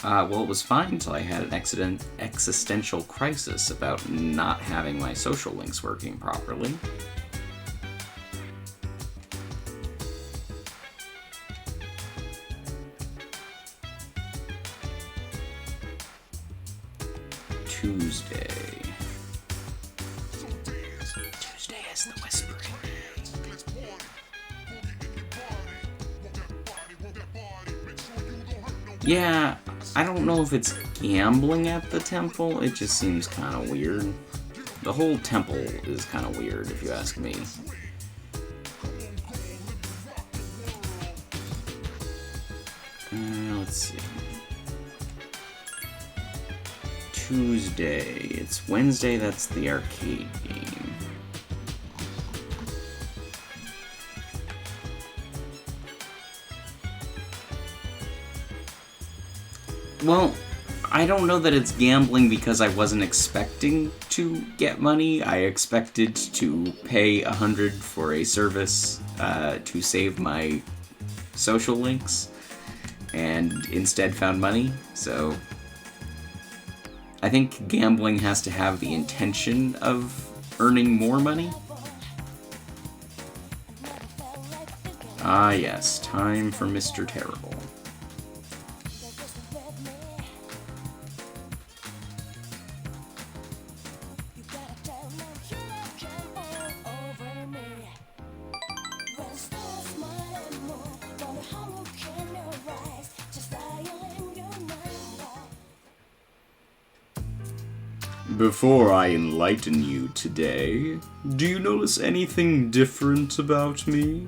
Well, it was fine until I had an existential crisis about not having my social links working properly. Tuesday. Tuesday is the whispering. Let's party. Boogie in your body. Want that body, want that body. Make sure you don't hurt nobody. Yeah, I don't know if it's gambling at the temple. It just seems kind of weird. The whole temple is kind of weird, if you ask me. Let's see. Tuesday. It's Wednesday, that's the arcade game. Well, I don't know that it's gambling because I wasn't expecting to get money. I expected to pay 100 for a service to save my social links, and instead found money, so I think gambling has to have the intention of earning more money. Ah yes, time for Mr. Terrible. Before I enlighten you today, do you notice anything different about me?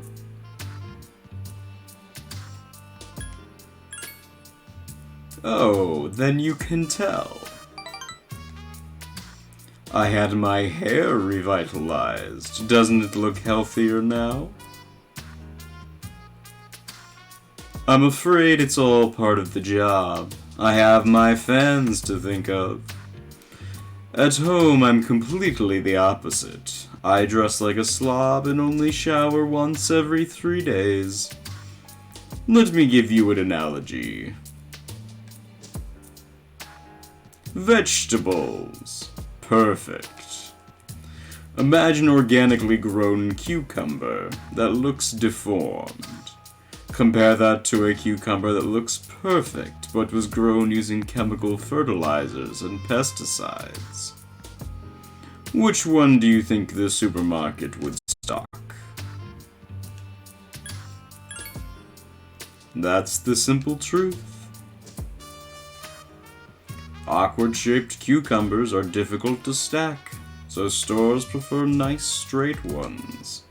Oh, then you can tell. I had my hair revitalized. Doesn't it look healthier now? I'm afraid it's all part of the job. I have my fans to think of. At home, I'm completely the opposite. I dress like a slob and only shower once every 3 days. Let me give you an analogy. Vegetables. Perfect. Imagine organically grown cucumber that looks deformed. Compare that to a cucumber that looks perfect but was grown using chemical fertilizers and pesticides. Which one do you think the supermarket would stock? That's the simple truth. Awkward-shaped cucumbers are difficult to stack, so stores prefer nice straight ones.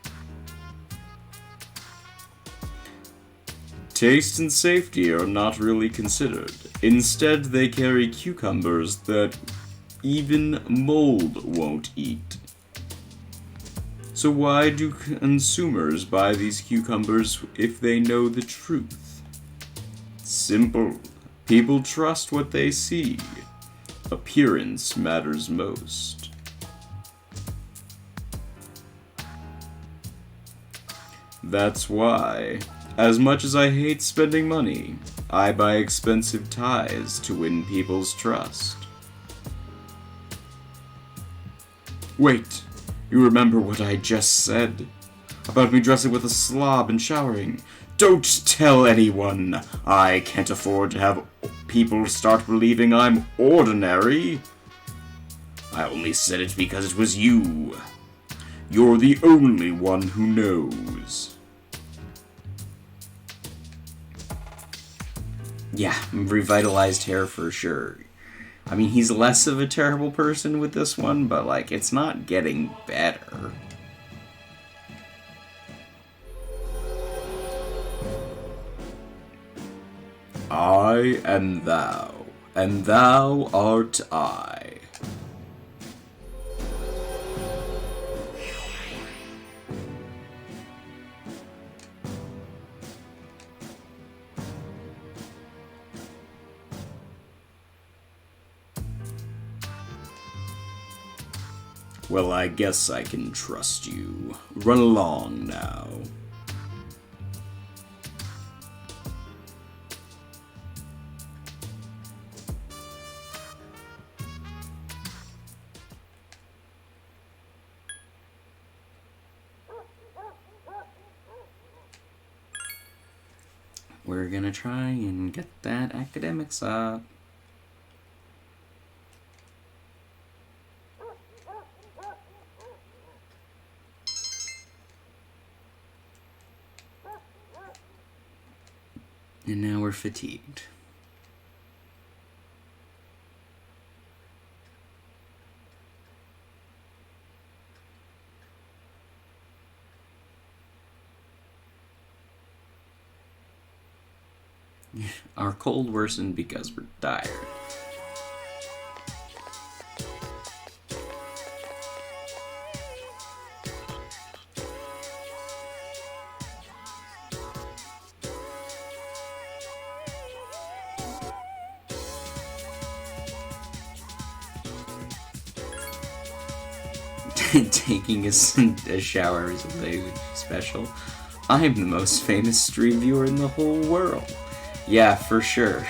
Taste and safety are not really considered. Instead, they carry cucumbers that even mold won't eat. So why do consumers buy these cucumbers if they know the truth? Simple. People trust what they see. Appearance matters most. That's why, as much as I hate spending money, I buy expensive ties to win people's trust. Wait, you remember what I just said? About me dressing with a slob and showering? Don't tell anyone! I can't afford to have people start believing I'm ordinary. I only said it because it was you. You're the only one who knows. Yeah, revitalized hair for sure. I mean, he's less of a terrible person with this one, but, like, it's not getting better. I am thou, and thou art I. Well, I guess I can trust you. Run along now. We're gonna try and get that academics up. And now we're fatigued. Our cold worsened because we're tired. Taking a shower is a special. I'm the most famous stream viewer in the whole world. Yeah, for sure.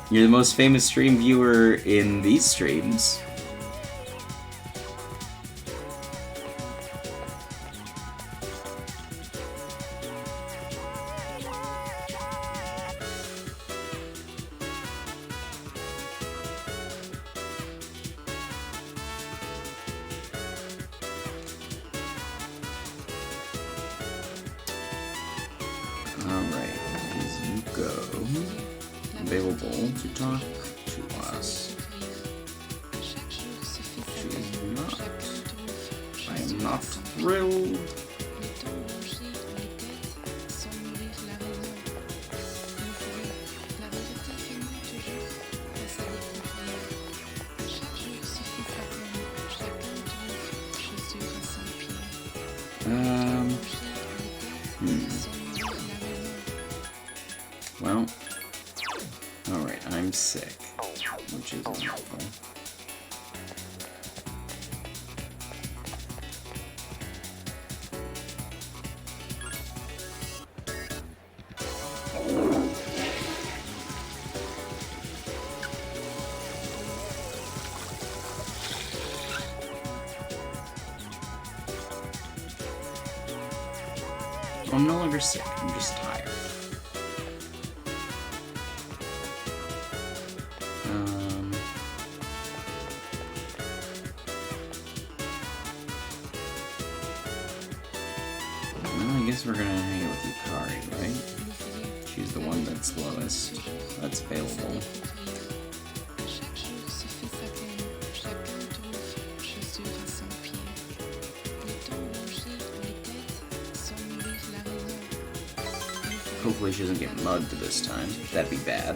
You're the most famous stream viewer in these streams. Alright, is Yuko available to talk to us? not thrilled. Le temps bronché dans les têtes sans nourrir la raison. Vous savez, la vérité finit toujours face à des Chaque jour suffit sa peine, chacun trouve chaussures à son pied. Well, alright, I'm sick, which is helpful. I'm no longer sick, I'm just tired. Well, I guess we're gonna hang out with Yukari, right? She's the one that's lowest. That's available. Chaque jour suffit sa peine, chacun trouve chaussures à son pied. Le temps bronché dans les têtes sans nourrir la raison. Hopefully she doesn't get mugged this time. That'd be bad.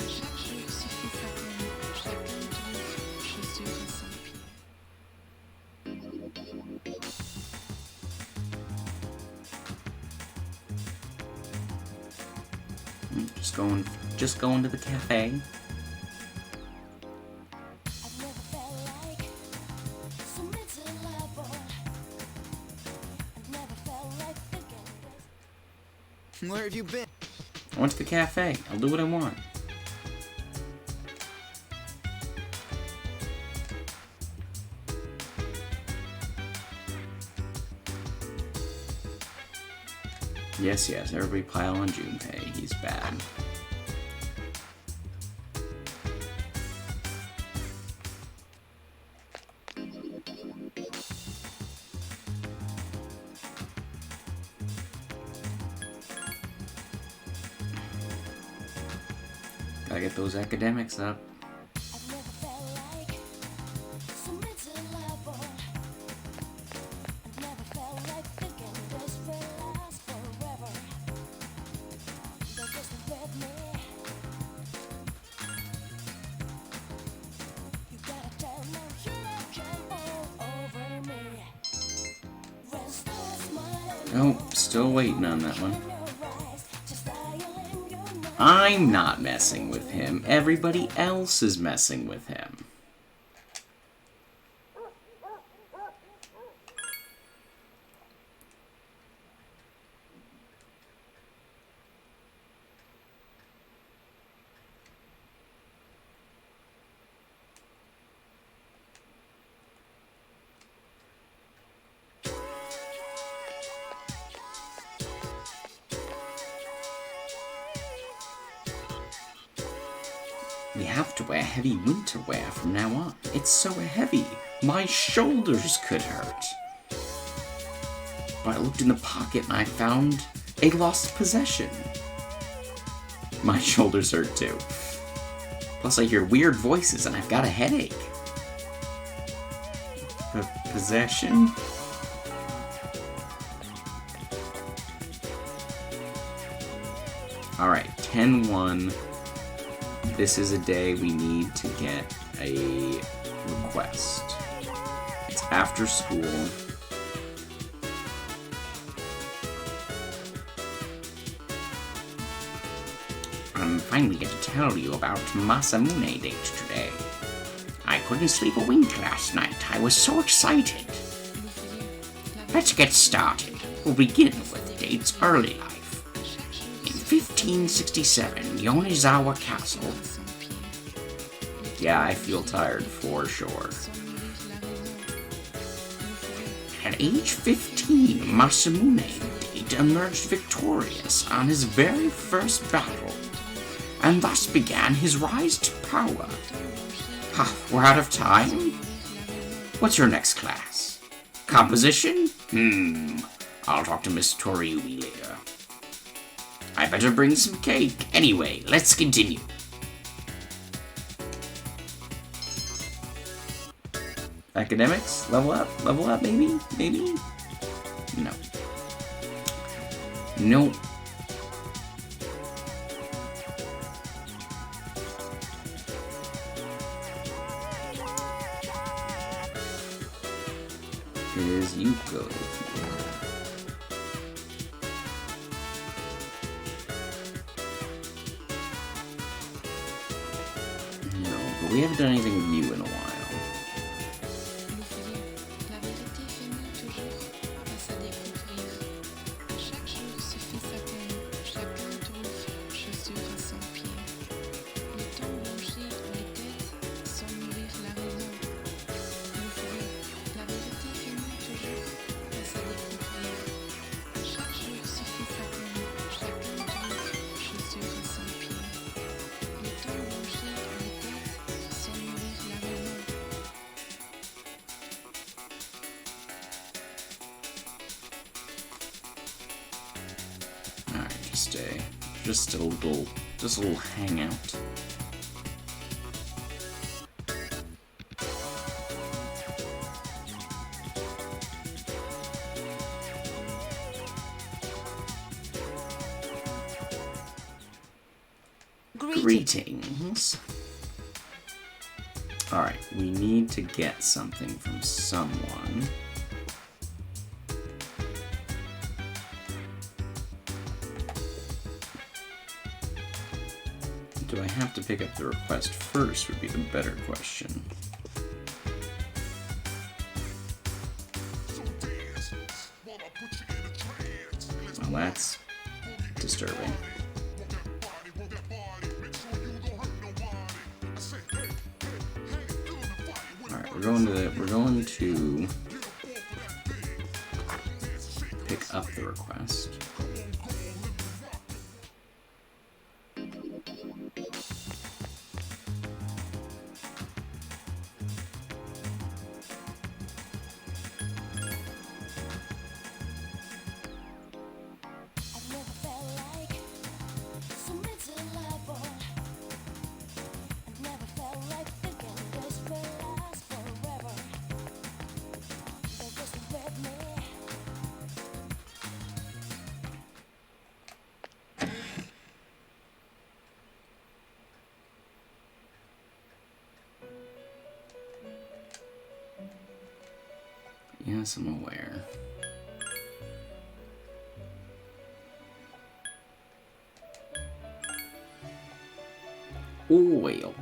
Chaque jour suffit sa peine, chacun trouve chaussures à son pied. Just going to the cafe. I've never felt like so miserable. I've never felt like thinking this. Where have you been? I went to the cafe. I'll do what I want. Yes, everybody pile on Junpei. He's bad. Gotta get those academics up. I've never felt like so miserable. I've never felt like thinking this will last forever. Don't just with me. You gotta tell me you come all over me. Restless mind Oh, still waiting on that one. in your eyes, just dial in your mind. I'm not messing with him. Everybody else is messing with him. We have to wear heavy winter wear from now on. It's so heavy, my shoulders could hurt. But I looked in the pocket and I found a lost possession. My shoulders hurt too. Plus I hear weird voices and I've got a headache. Possession? Alright, 10-1. This is a day we need to get a request. It's after school. I'm finally going to tell you about Masamune Date today. I couldn't sleep a wink last night. I was so excited. Let's get started. We'll begin with Date's early life. In 1567, Yonizawa Castle. Yeah, I feel tired for sure. At age 15, Masamune Date emerged victorious on his very first battle, and thus began his rise to power. We're out of time? What's your next class? Composition? I'll talk to Miss Toriumi later. I better bring some cake. Anyway, let's continue. I Academics? Level up? Level up, maybe? Maybe? No. Nope. Is you go. No, but we haven't done anything with you in a while. L'ouvrier, la vérité finit toujours par se découvrir. À chaque jour suffit sa peine, chacun trouve chaussure à son pied. Le temps blanchit les têtes sans nourrir la raison. L'ouvrier, la vérité finit toujours par se découvrir. À chaque jour suffit sa peine, chacun trouve chaussure à son pied. Le temps blanchit les têtes sans nourrir la raison. Alright, just a little hangout. Greetings. Alright, we need to get something from someone. Do I have to pick up the request first would be the better question. Well, that's disturbing. Alright, we're going to pick up the request. I've never felt like so miserable. I've never felt like thinking this will last forever. They're just with me. Yes, I'm aware. Oil.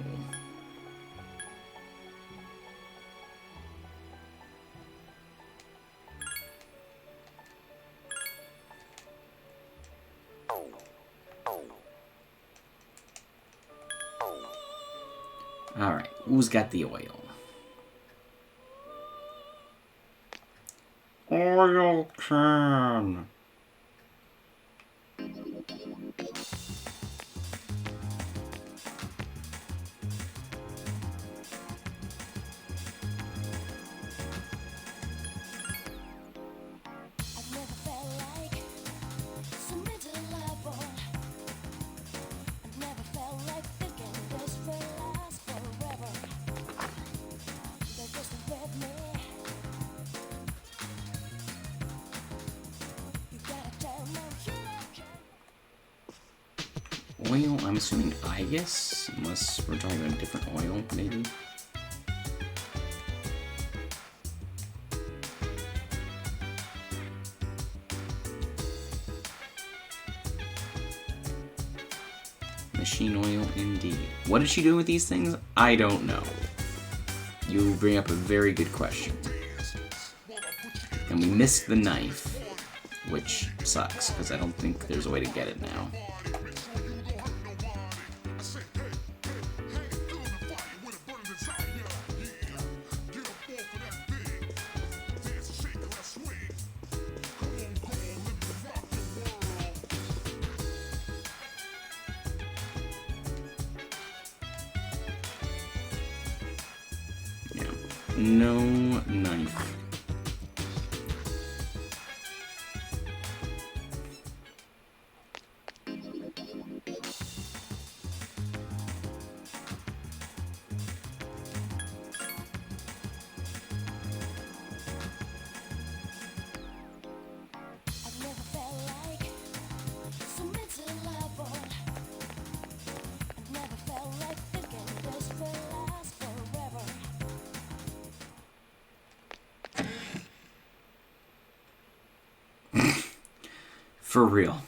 Alright, who's got the oil? Oil can. I've never felt like so miserable. I've never felt like thinking this will last forever. They're just with me. You gotta tell them you don't care. Oil, I'm assuming Igus, unless we're talking about a different oil, maybe. Machine oil, indeed. What is she doing with these things? I don't know. You bring up a very good question. And we missed the knife, which sucks, because I don't think there's a way to get it now. Yeah. No knife. For real.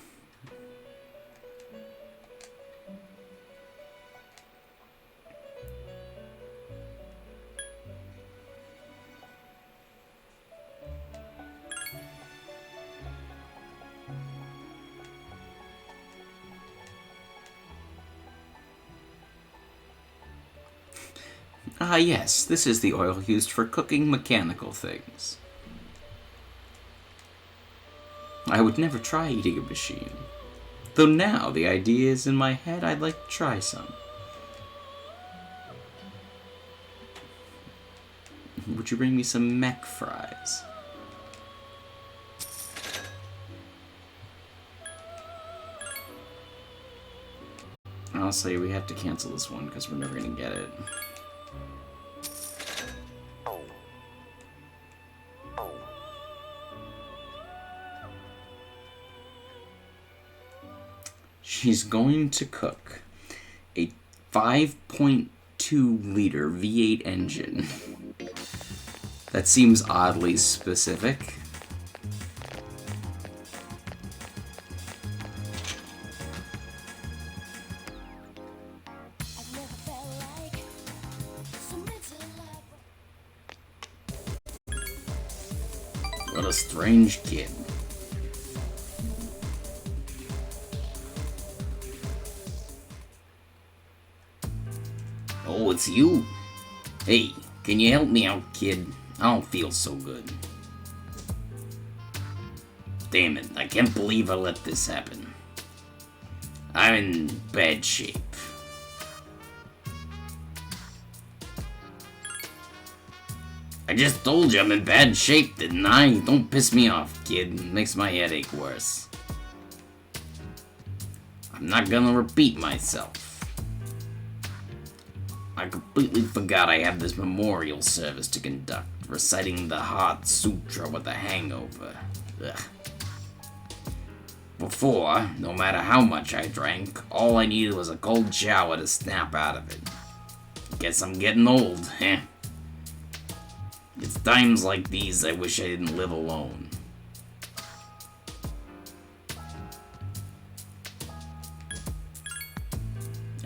Ah, yes, this is the oil used for cooking mechanical things. I would never try eating a machine. Though now the idea is in my head, I'd like to try some. Would you bring me some mech fries? Honestly, we have to cancel this one because we're never going to get it. She's going to cook a 5.2 liter V8 engine. That seems oddly specific. I've never felt like so mental. What a strange kid. Oh, it's you. Hey, can you help me out, kid? I don't feel so good. Damn it, I can't believe I let this happen. I'm in bad shape. I just told you I'm in bad shape, didn't I? Don't piss me off, kid. It makes my headache worse. I'm not gonna repeat myself. I completely forgot I have this memorial service to conduct, reciting the Heart Sutra with a hangover. Ugh. Before, no matter how much I drank, all I needed was a cold shower to snap out of it. Guess I'm getting old, eh? It's times like these I wish I didn't live alone.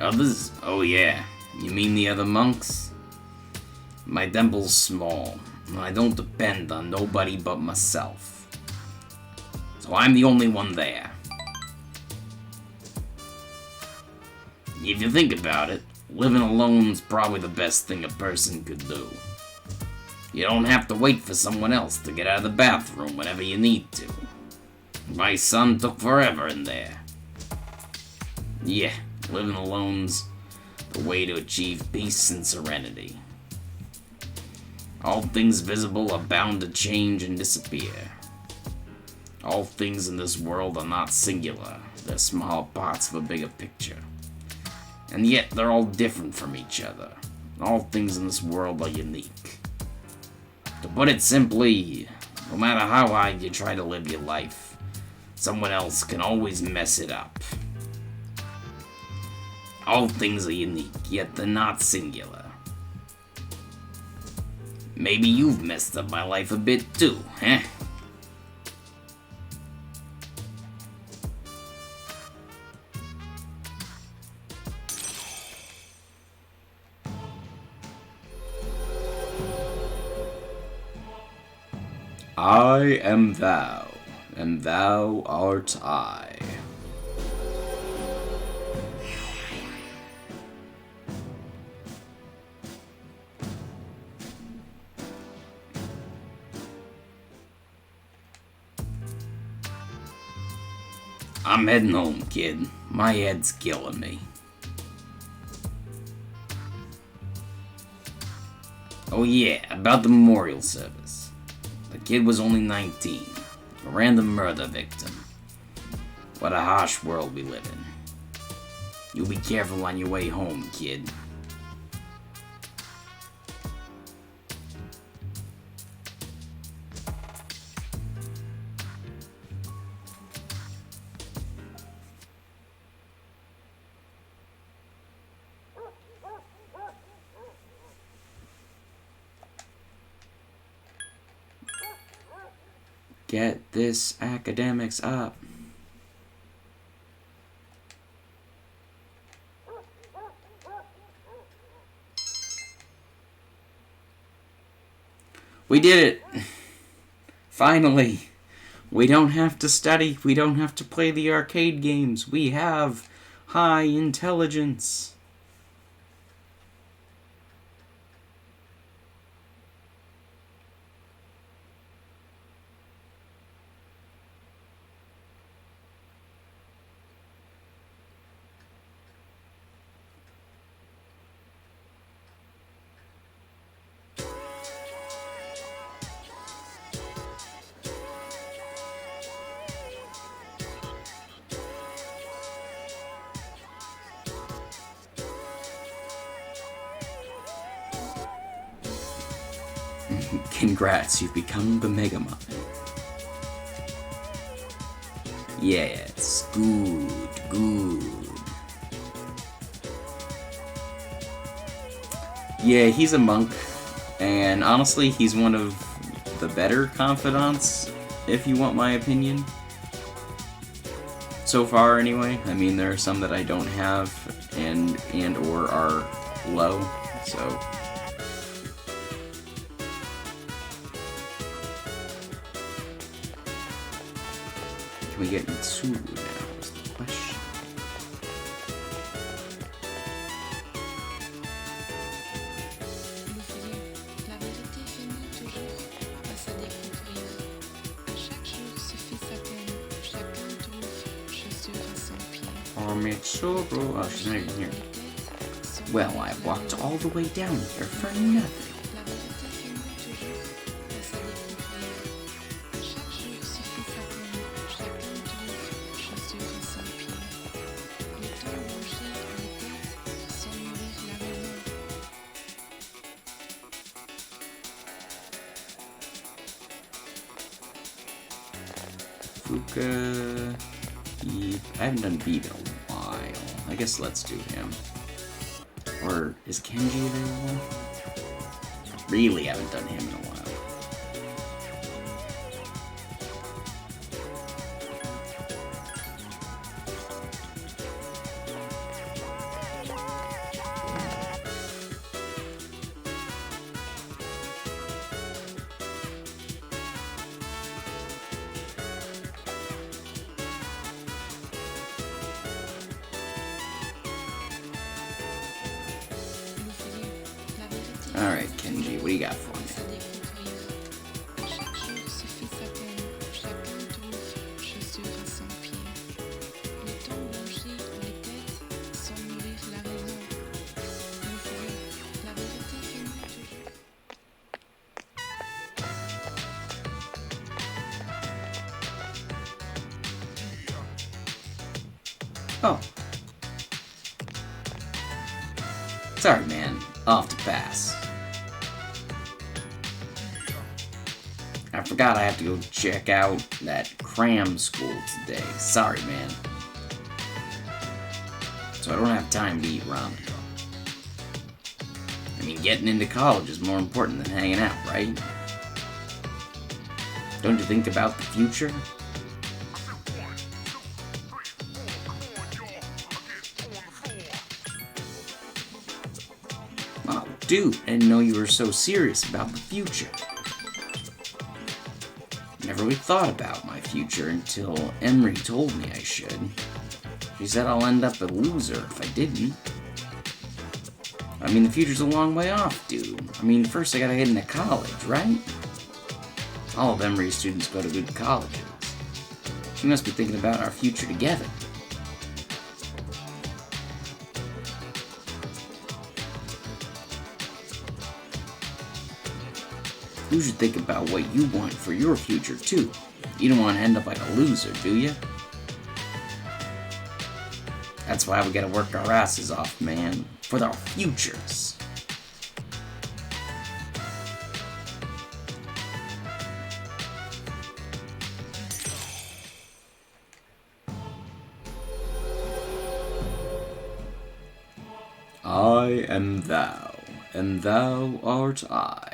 Others? Oh yeah. You mean the other monks? My temple's small, and I don't depend on nobody but myself. So I'm the only one there. If you think about it, living alone's probably the best thing a person could do. You don't have to wait for someone else to get out of the bathroom whenever you need to. My son took forever in there. Yeah, living alone's the way to achieve peace and serenity. All things visible are bound to change and disappear. All things in this world are not singular, they're small parts of a bigger picture. And yet they're all different from each other. All things in this world are unique. To put it simply, no matter how hard you try to live your life, someone else can always mess it up. All things are unique, yet they're not singular. Maybe you've messed up my life a bit too, huh? I am thou, and thou art I. I'm heading home, kid. My head's killing me. Oh yeah, about the memorial service. The kid was only 19. A random murder victim. What a harsh world we live in. You be careful on your way home, kid. Get this academics up. We did it! Finally! We don't have to study. We don't have to play the arcade games. We have high intelligence. Congrats, you've become the Mega Mind. Yes, good, good. Yeah, he's a monk, and honestly, he's one of the better confidants, if you want my opinion. So far, anyway. I mean, there are some that I don't have, and or are low, so... Can we get Mitsuru now, is the question. L'ouvrier, la vérité finit toujours par se découvrir. À chaque jour suffit sa peine, chacun trouve chaussure à son pied. Oh, Mitsuru. Oh, she's not even here. Well, I walked all the way down here for nothing. La vérité finit toujours par se découvrir. À chaque jour suffit sa peine, chacun trouve chaussure à son pied. Le temps bouger la tête sans nourrir la raison. Fuka... I haven't done Beat in a while. I guess let's do him. Or is Kenji available? Really haven't done him in a while. Alright, Kenji, what do you got for me? Se découvrir. À chaque jour suffit sa peine, chacun trouve chaussure à son pied. Le temps bouger la tête sans nourrir la raison. L'ouvrier, la vérité finit toujours. Oh. Sorry, man. I'll have to pass. I forgot I have to go check out that cram school today. Sorry, man. So I don't have time to eat ramen. I mean, getting into college is more important than hanging out, right? Don't you think about the future? Oh, dude, I didn't know you were so serious about the future. Never really thought about my future until Emery told me I should. She said I'll end up a loser if I didn't. I mean, the future's a long way off, dude. I mean, first I gotta get into college, right? All of Emery's students go to good colleges. She must be thinking about our future together. You should think about what you want for your future, too. You don't want to end up like a loser, do you? That's why we gotta work our asses off, man. For our futures. I am thou, and thou art I.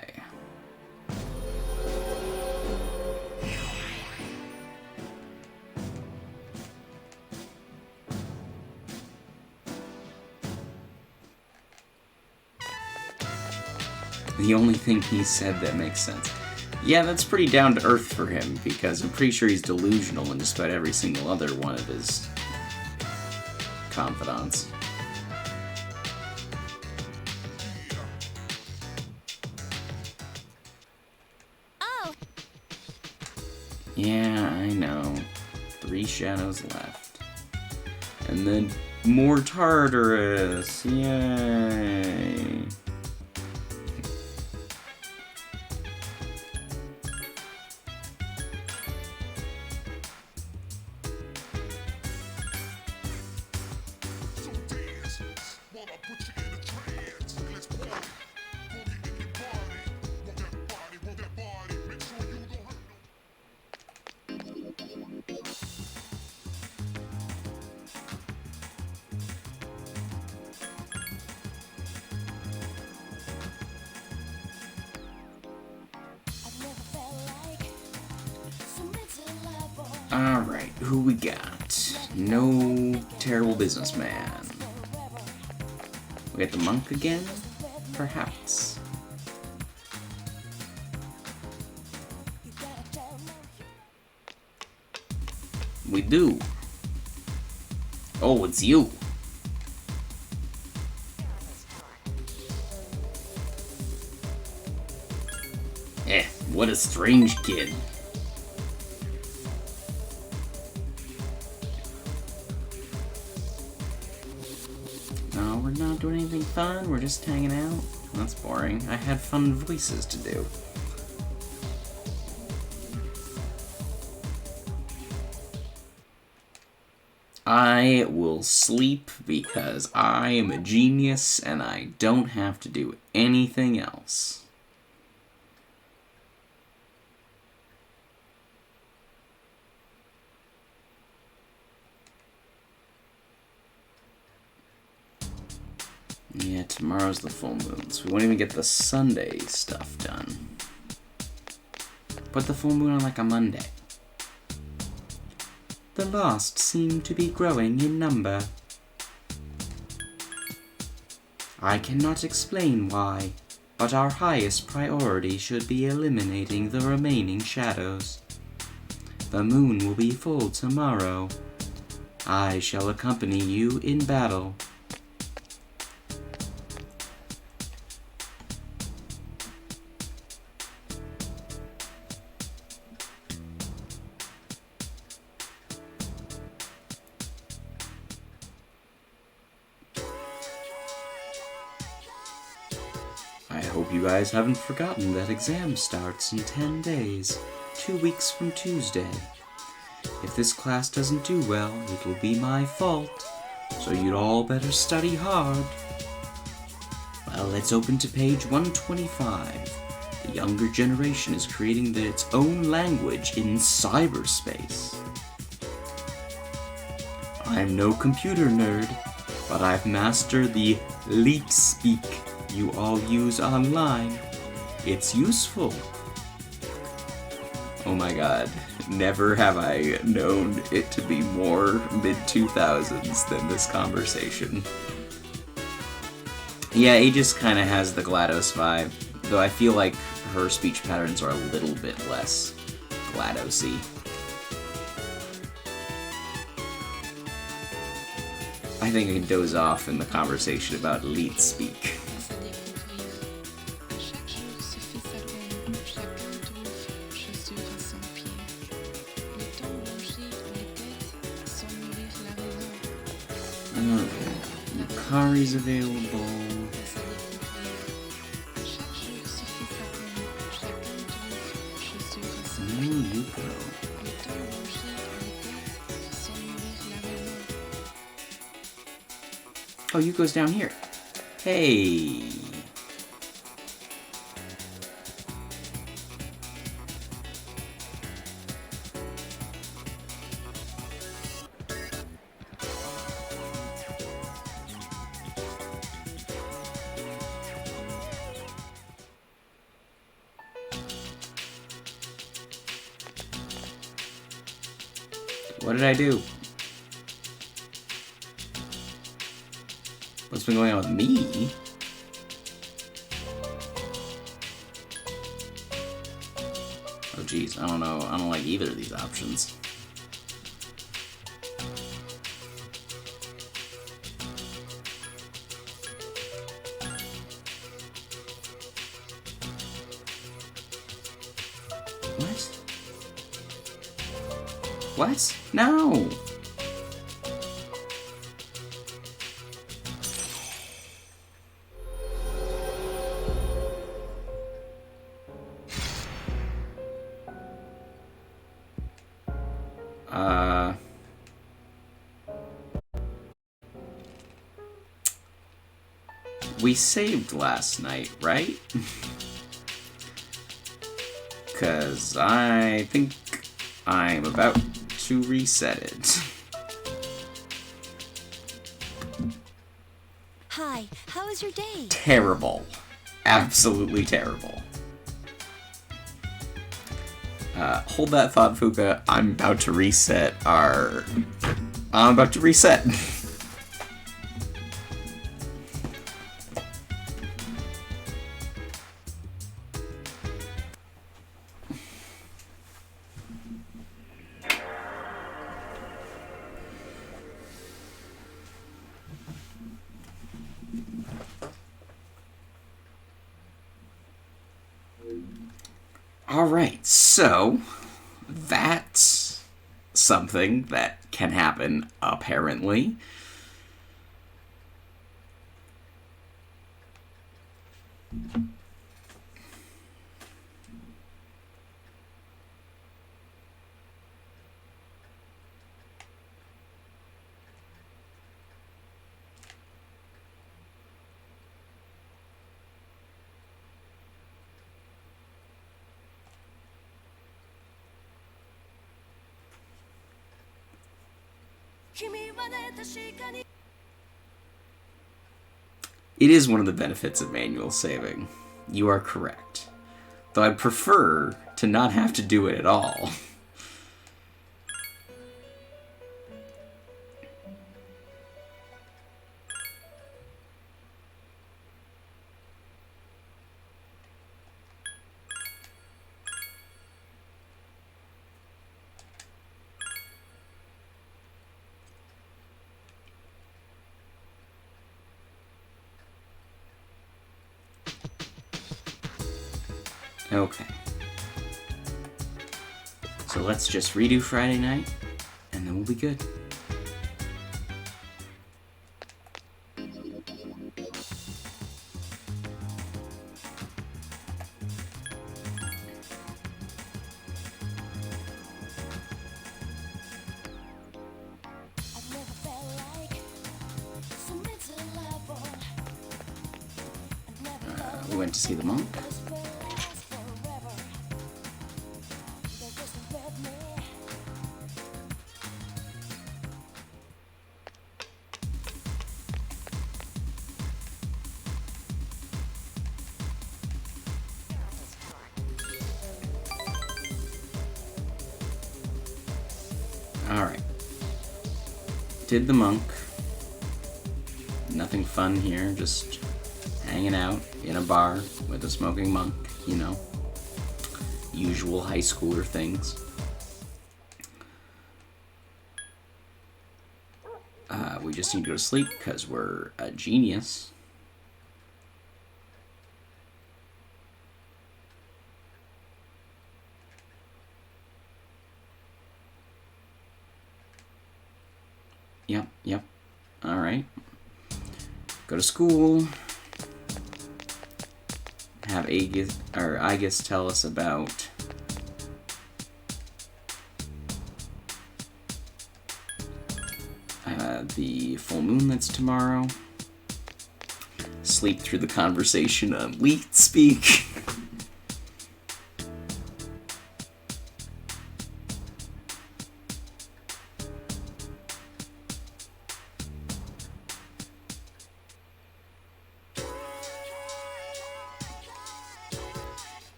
The only thing he said that makes sense. Yeah, that's pretty down to earth for him, because I'm pretty sure he's delusional in just about every single other one of his confidants. Oh, Yeah, I know. 3 shadows left. And then more Tartarus! Yay! So dance while I put you in a trance. Let's party. Party in your body. Want that body, want that body. Make sure you don't hurt no. I've never felt like so miserable. Alright, who we got? No terrible businessman. We got the monk again? Perhaps. You gotta tell me. We do. Oh, it's you. What a strange kid. No, we're not doing anything fun. We're just hanging out. That's boring. I had fun voices to do. I will sleep because I am a genius and I don't have to do anything else. Yeah, tomorrow's the full moon, so we won't even get the Sunday stuff done. Put the full moon on like a Monday. The lost seem to be growing in number. I cannot explain why, but our highest priority should be eliminating the remaining shadows. The moon will be full tomorrow. I shall accompany you in battle. I hope you guys haven't forgotten that exam starts in 10 days, 2 weeks from Tuesday. If this class doesn't do well, it'll be my fault, so you'd all better study hard. Well, let's open to page 125. The younger generation is creating its own language in cyberspace. I'm no computer nerd, but I've mastered the leet speak you all use online. It's useful. Oh my god, never have I known it to be more mid-2000s than this conversation. Yeah, Aegis kind of has the GLaDOS vibe, though I feel like her speech patterns are a little bit less GLaDOS-y. I think I can doze off in the conversation about leet speak. à découvrir. À chaque jour se fait sa peine, chacun trouve chaussures à son pied. Le temps blanchit les têtes sans nourrir la raison. Okay, Yukari's available. À découvrir. À chaque jour se fait sa peine, chacun trouve chaussures à son pied. No Yuko. Le temps blanchit les têtes sans nourrir la raison. Oh, Yuko's down here. Hey. What did I do? What's been going on with me? geez, I don't know. I don't like either of these options. What? What? No! We saved last night, right? 'Cause I think I'm about to reset it. Hi, how was your day? Terrible. Absolutely terrible. Hold that thought, Fuka. I'm about to reset our... I'm about to reset. Alright, so that's something that can happen, apparently. It is one of the benefits of manual saving. You are correct. Though I'd prefer to not have to do it at all. Okay. So let's just redo Friday night, and then we'll be good. We went to see the monk. Alright. Did the monk. Nothing fun here, just hanging out in a bar with a smoking monk, you know. Usual high schooler things. We just need to go to sleep because we're a genius. Yep. Alright. Go to school. Have Aegis tell us about the full moon that's tomorrow. Sleep through the conversation on Leet Speak.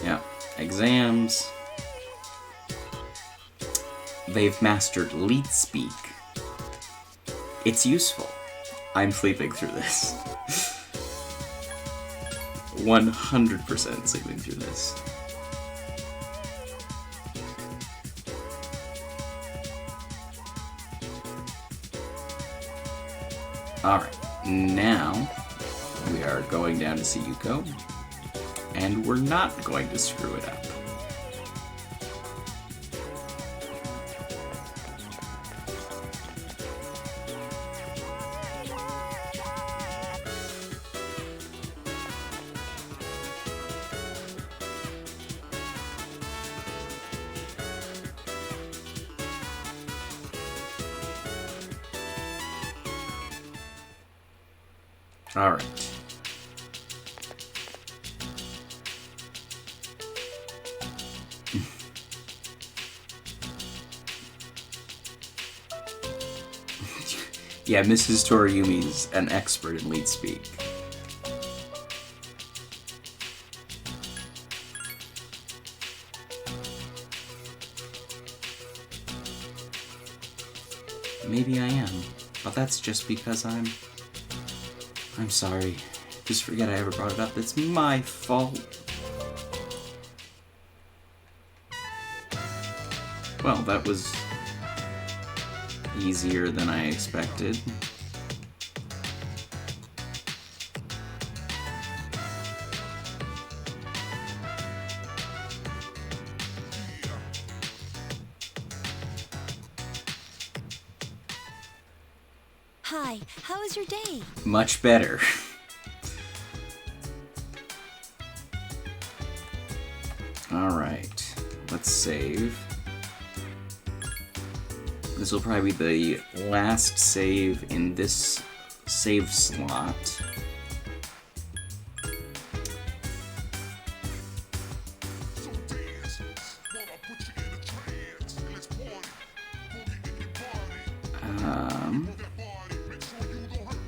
Yeah, exams. They've mastered Leet Speak. It's useful. I'm sleeping through this. 100% sleeping through this. Alright, now we are going down to see Yuko, and we're not going to screw it up. Alright. Yeah, Mrs. Toriumi's an expert in lead speak. Maybe I am, but that's just because I'm sorry. Just forget I ever brought it up. It's my fault. Well, that was easier than I expected. Hi, how was your day? Much better. Alright, let's save. This will probably be the last save in this save slot. So dance, while I put you in a trance. Let's party, boogie in your body. Move that body, make sure you don't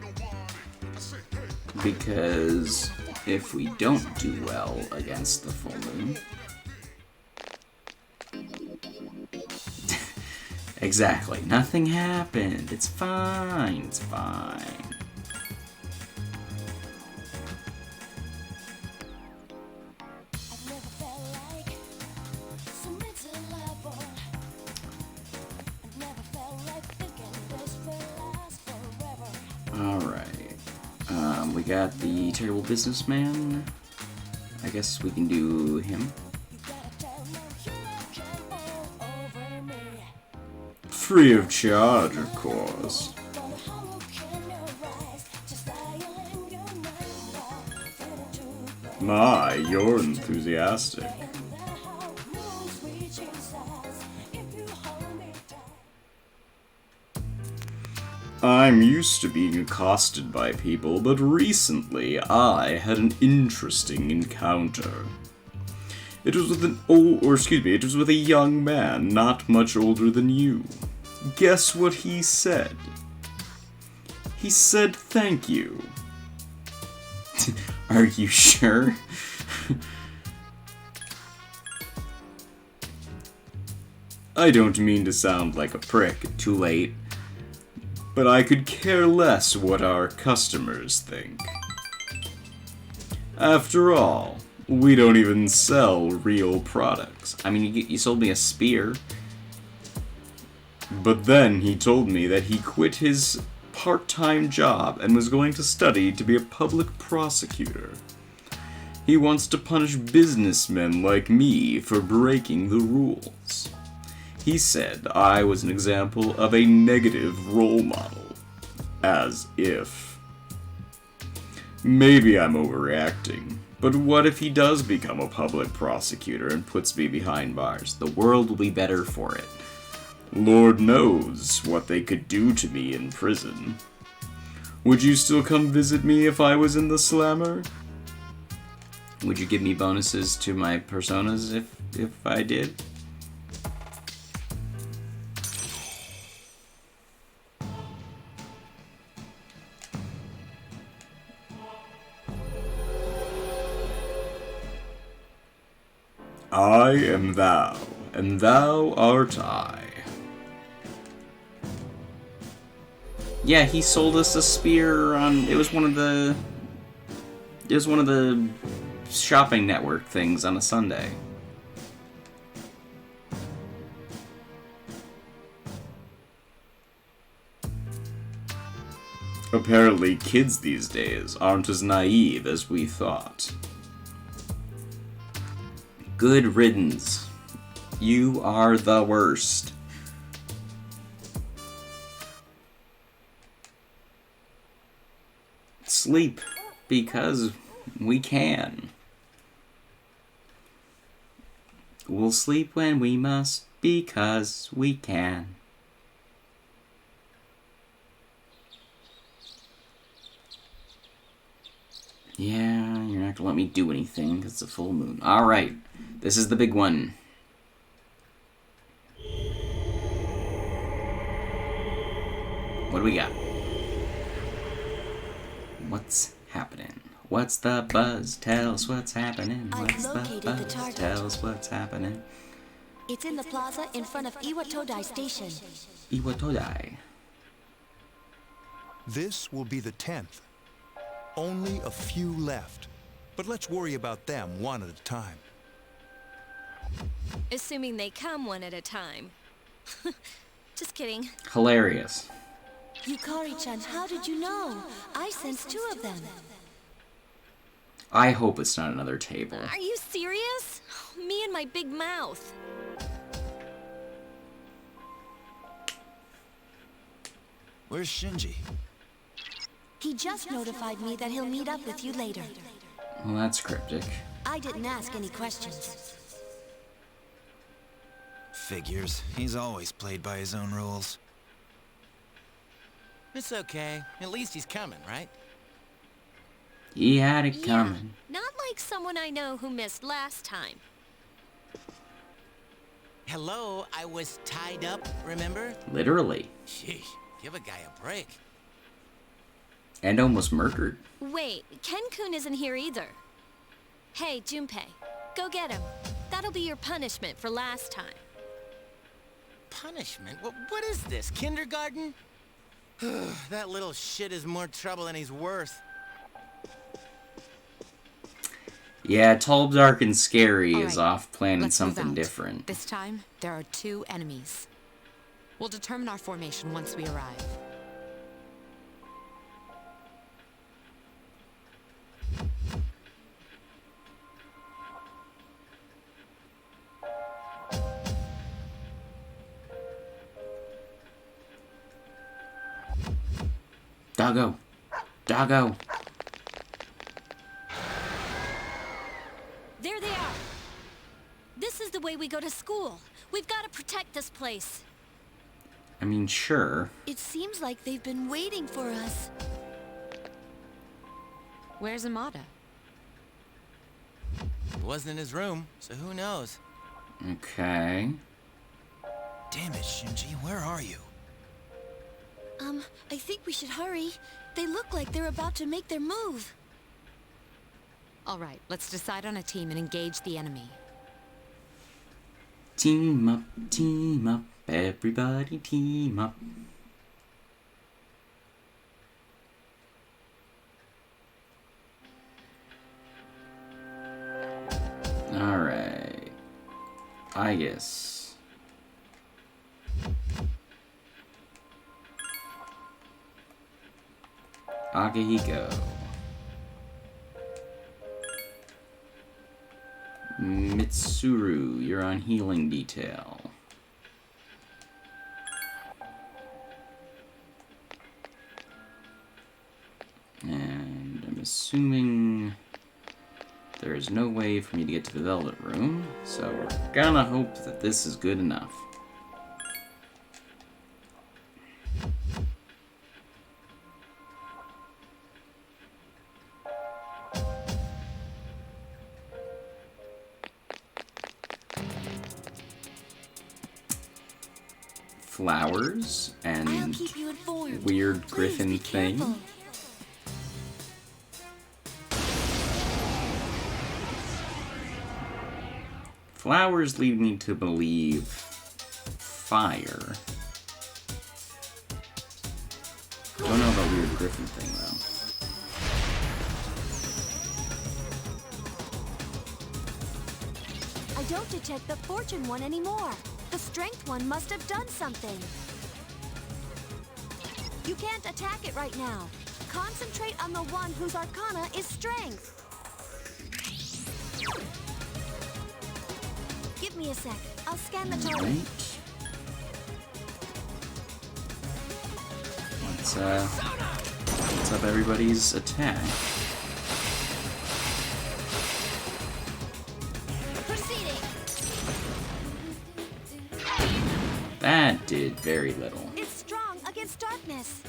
hurt nobody. I say, hey, Because if we don't do well against the full moon... Exactly, nothing happened. It's fine, it's fine. I've never felt like so miserable. I've never felt like thinking this will last forever. Alright. We got the terrible businessman. I guess we can do him. You gotta tell no hero can all over me. Free of charge, of course. From the hollow can arise, just dial in your number. Fade into My, you're enthusiastic. and the hot moon's reaching size. If you hold me tight. I'm used to being accosted by people, but recently I had an interesting encounter. It was with it was with a young man not much older than you. Guess what he said? He said thank you. Are you sure? I don't mean to sound like a prick, too late, but I could care less what our customers think. After all, we don't even sell real products. I mean, you sold me a spear. But then he told me that he quit his part-time job and was going to study to be a public prosecutor. He wants to punish businessmen like me for breaking the rules. He said I was an example of a negative role model. As if. Maybe I'm overreacting, but what if he does become a public prosecutor and puts me behind bars? The world will be better for it. Lord knows what they could do to me in prison. Would you still come visit me if I was in the slammer? Would you give me bonuses to my personas if I did? I am thou, and thou art I. Yeah, he sold us a spear on. It was one of the shopping network things on a Sunday. Apparently, kids these days aren't as naive as we thought. Good riddance. You are the worst. Sleep, because we can. We'll sleep when we must, because we can. Yeah, you're not gonna let me do anything because it's a full moon. Alright, this is the big one. What do we got? What's happening? What's the buzz? Tell us what's happening. What's the buzz? Tell us what's happening. It's in the plaza in front of Iwatodai Station. Iwatodai. This will be the 10th. Only a few left. But let's worry about them one at a time. Assuming they come one at a time. Just kidding. Hilarious. Yukari-chan, how did you know? I sensed 2 of them. I hope it's not another table. Are you serious? Me and my big mouth. Where's Shinji? He just notified me that he'll meet up with you later. Well, that's cryptic. I didn't ask any questions. Figures. He's always played by his own rules. It's okay. At least he's coming, right? He had it coming. Not like someone I know who missed last time. Hello, I was tied up, remember? Literally. Sheesh, give a guy a break. And almost murdered. Wait, Ken-kun isn't here either. Hey, Junpei, go get him. That'll be your punishment for last time. Punishment? What is this, kindergarten? That little shit is more trouble than he's worth. Yeah, tall, dark, and scary All is right, off planning let's move something out. different. This time, there are 2 enemies. We'll determine our formation once we arrive. Doggo. Doggo. There they are! This is the way we go to school. We've got to protect this place. I mean, sure. It seems like they've been waiting for us. Where's Amada? It wasn't in his room, so who knows? Okay. Damn it, Shinji, where are you? I think we should hurry. They look like they're about to make their move. All right, let's decide on a team and engage the enemy. Team up, everybody team up. Alright. I guess. Akihiko. Mitsuru, you're on healing detail. And I'm assuming there is no way for me to get to the Velvet Room, so we're gonna hope that this is good enough. Flowers I'll and keep you informed. weird Please griffin be thing. careful. Flowers lead me to believe fire. Don't know about weird griffin thing though. I don't detect the fortune one anymore. The strength one must have done something. You can't attack it right now. Concentrate on the one whose arcana is strength. Give me a sec. I'll scan the total. Alright. Let's up everybody's attack. Proceeding. That did very little. It's strong against darkness.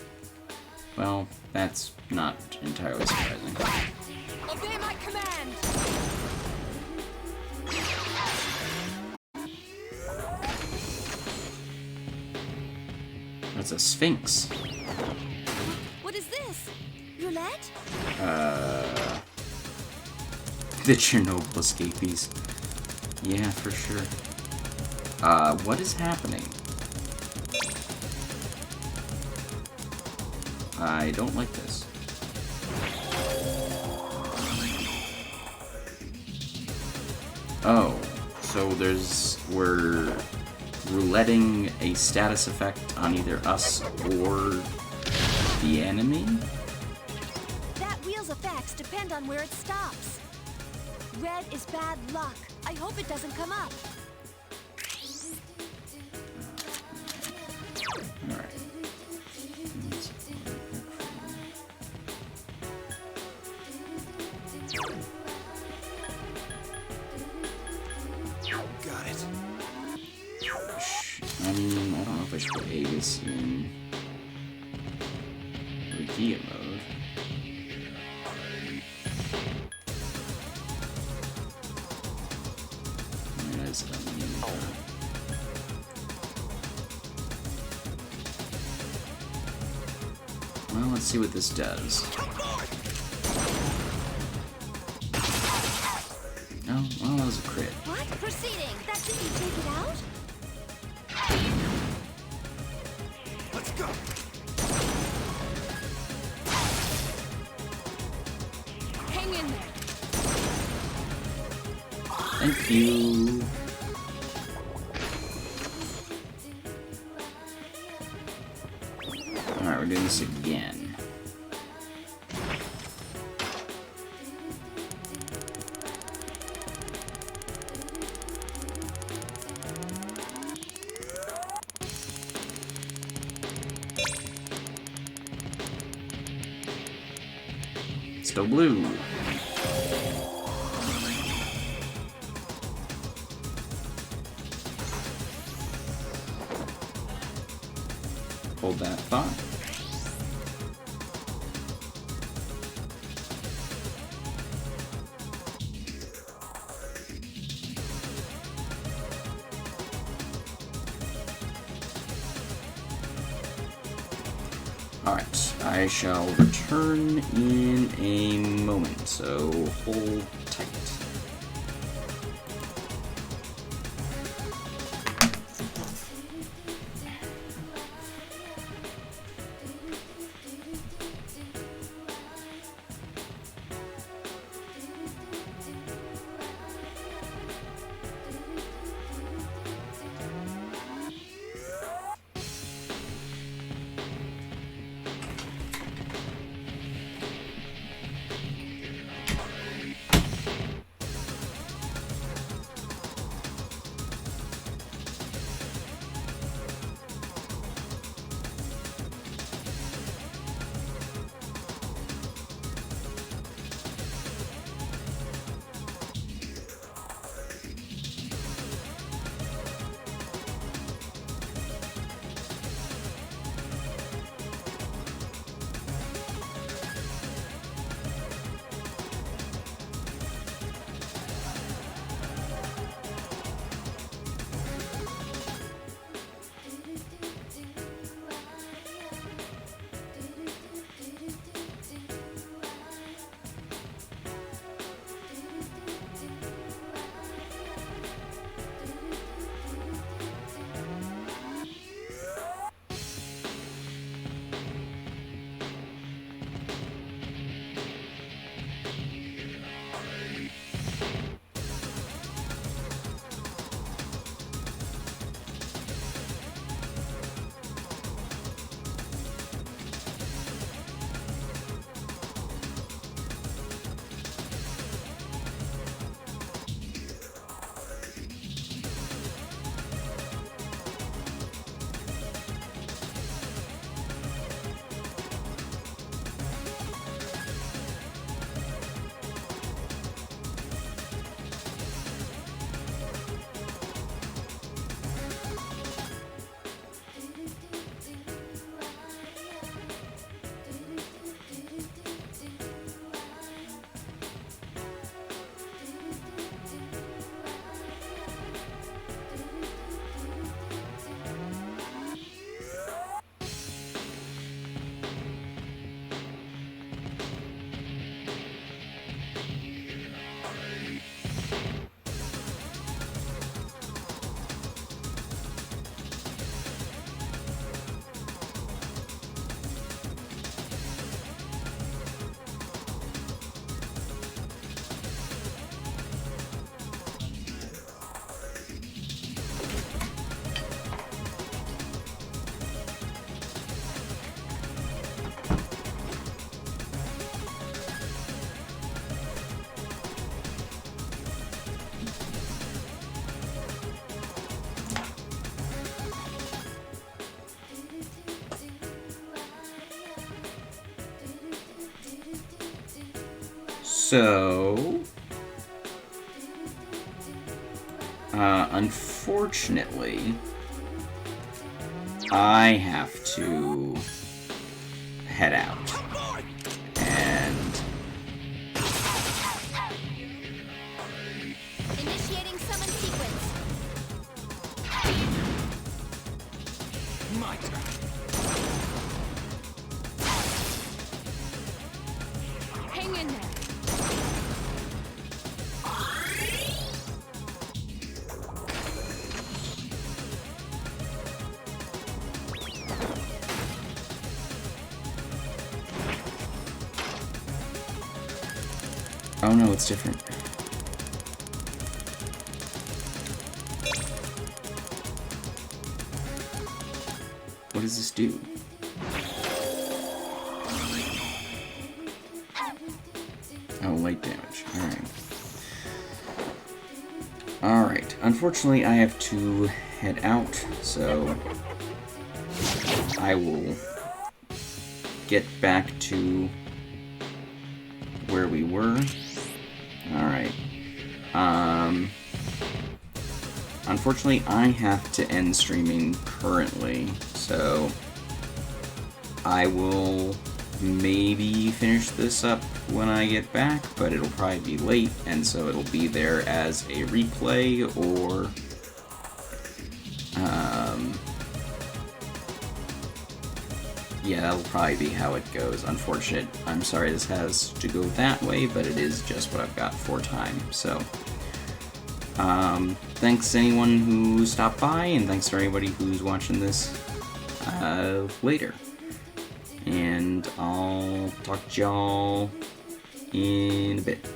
Well, that's not entirely surprising. Obey my command. That's a Sphinx. What is this? Roulette? The Chernobyl escapees. Yeah, for sure. What is happening? I don't like this. Oh, so we're rouletting a status effect on either us or the enemy? That wheel's effects depend on where it stops. Red is bad luck. I hope it doesn't come up. Alright. Got it. I mean, I don't know if I should put Aegis in Regia mode. That is well, let's see what this does. Oh, well, that was a crit. What? Proceeding. That didn't take it out? Let's go. Hang in there. Thank you. Alright, we're doing this again. Still blue. Hold that thought. Alright, I shall return in a moment, so hold tight. So, unfortunately, I have to head out. And Initiating summon sequence. My turn. Hang in there. oh no, it's different. What does this do? Oh, light damage. Alright. Alright. Unfortunately, I have to head out, so I will get back to where we were. Alright. Unfortunately, I have to end streaming currently, so I will maybe finish this up when I get back, but it'll probably be late, and so it'll be there as a replay, or yeah, that'll probably be how it goes. Unfortunate. I'm sorry this has to go that way, but it is just what I've got for time. So, thanks anyone who stopped by, and thanks to anybody who's watching this later. And I'll talk to y'all in a bit.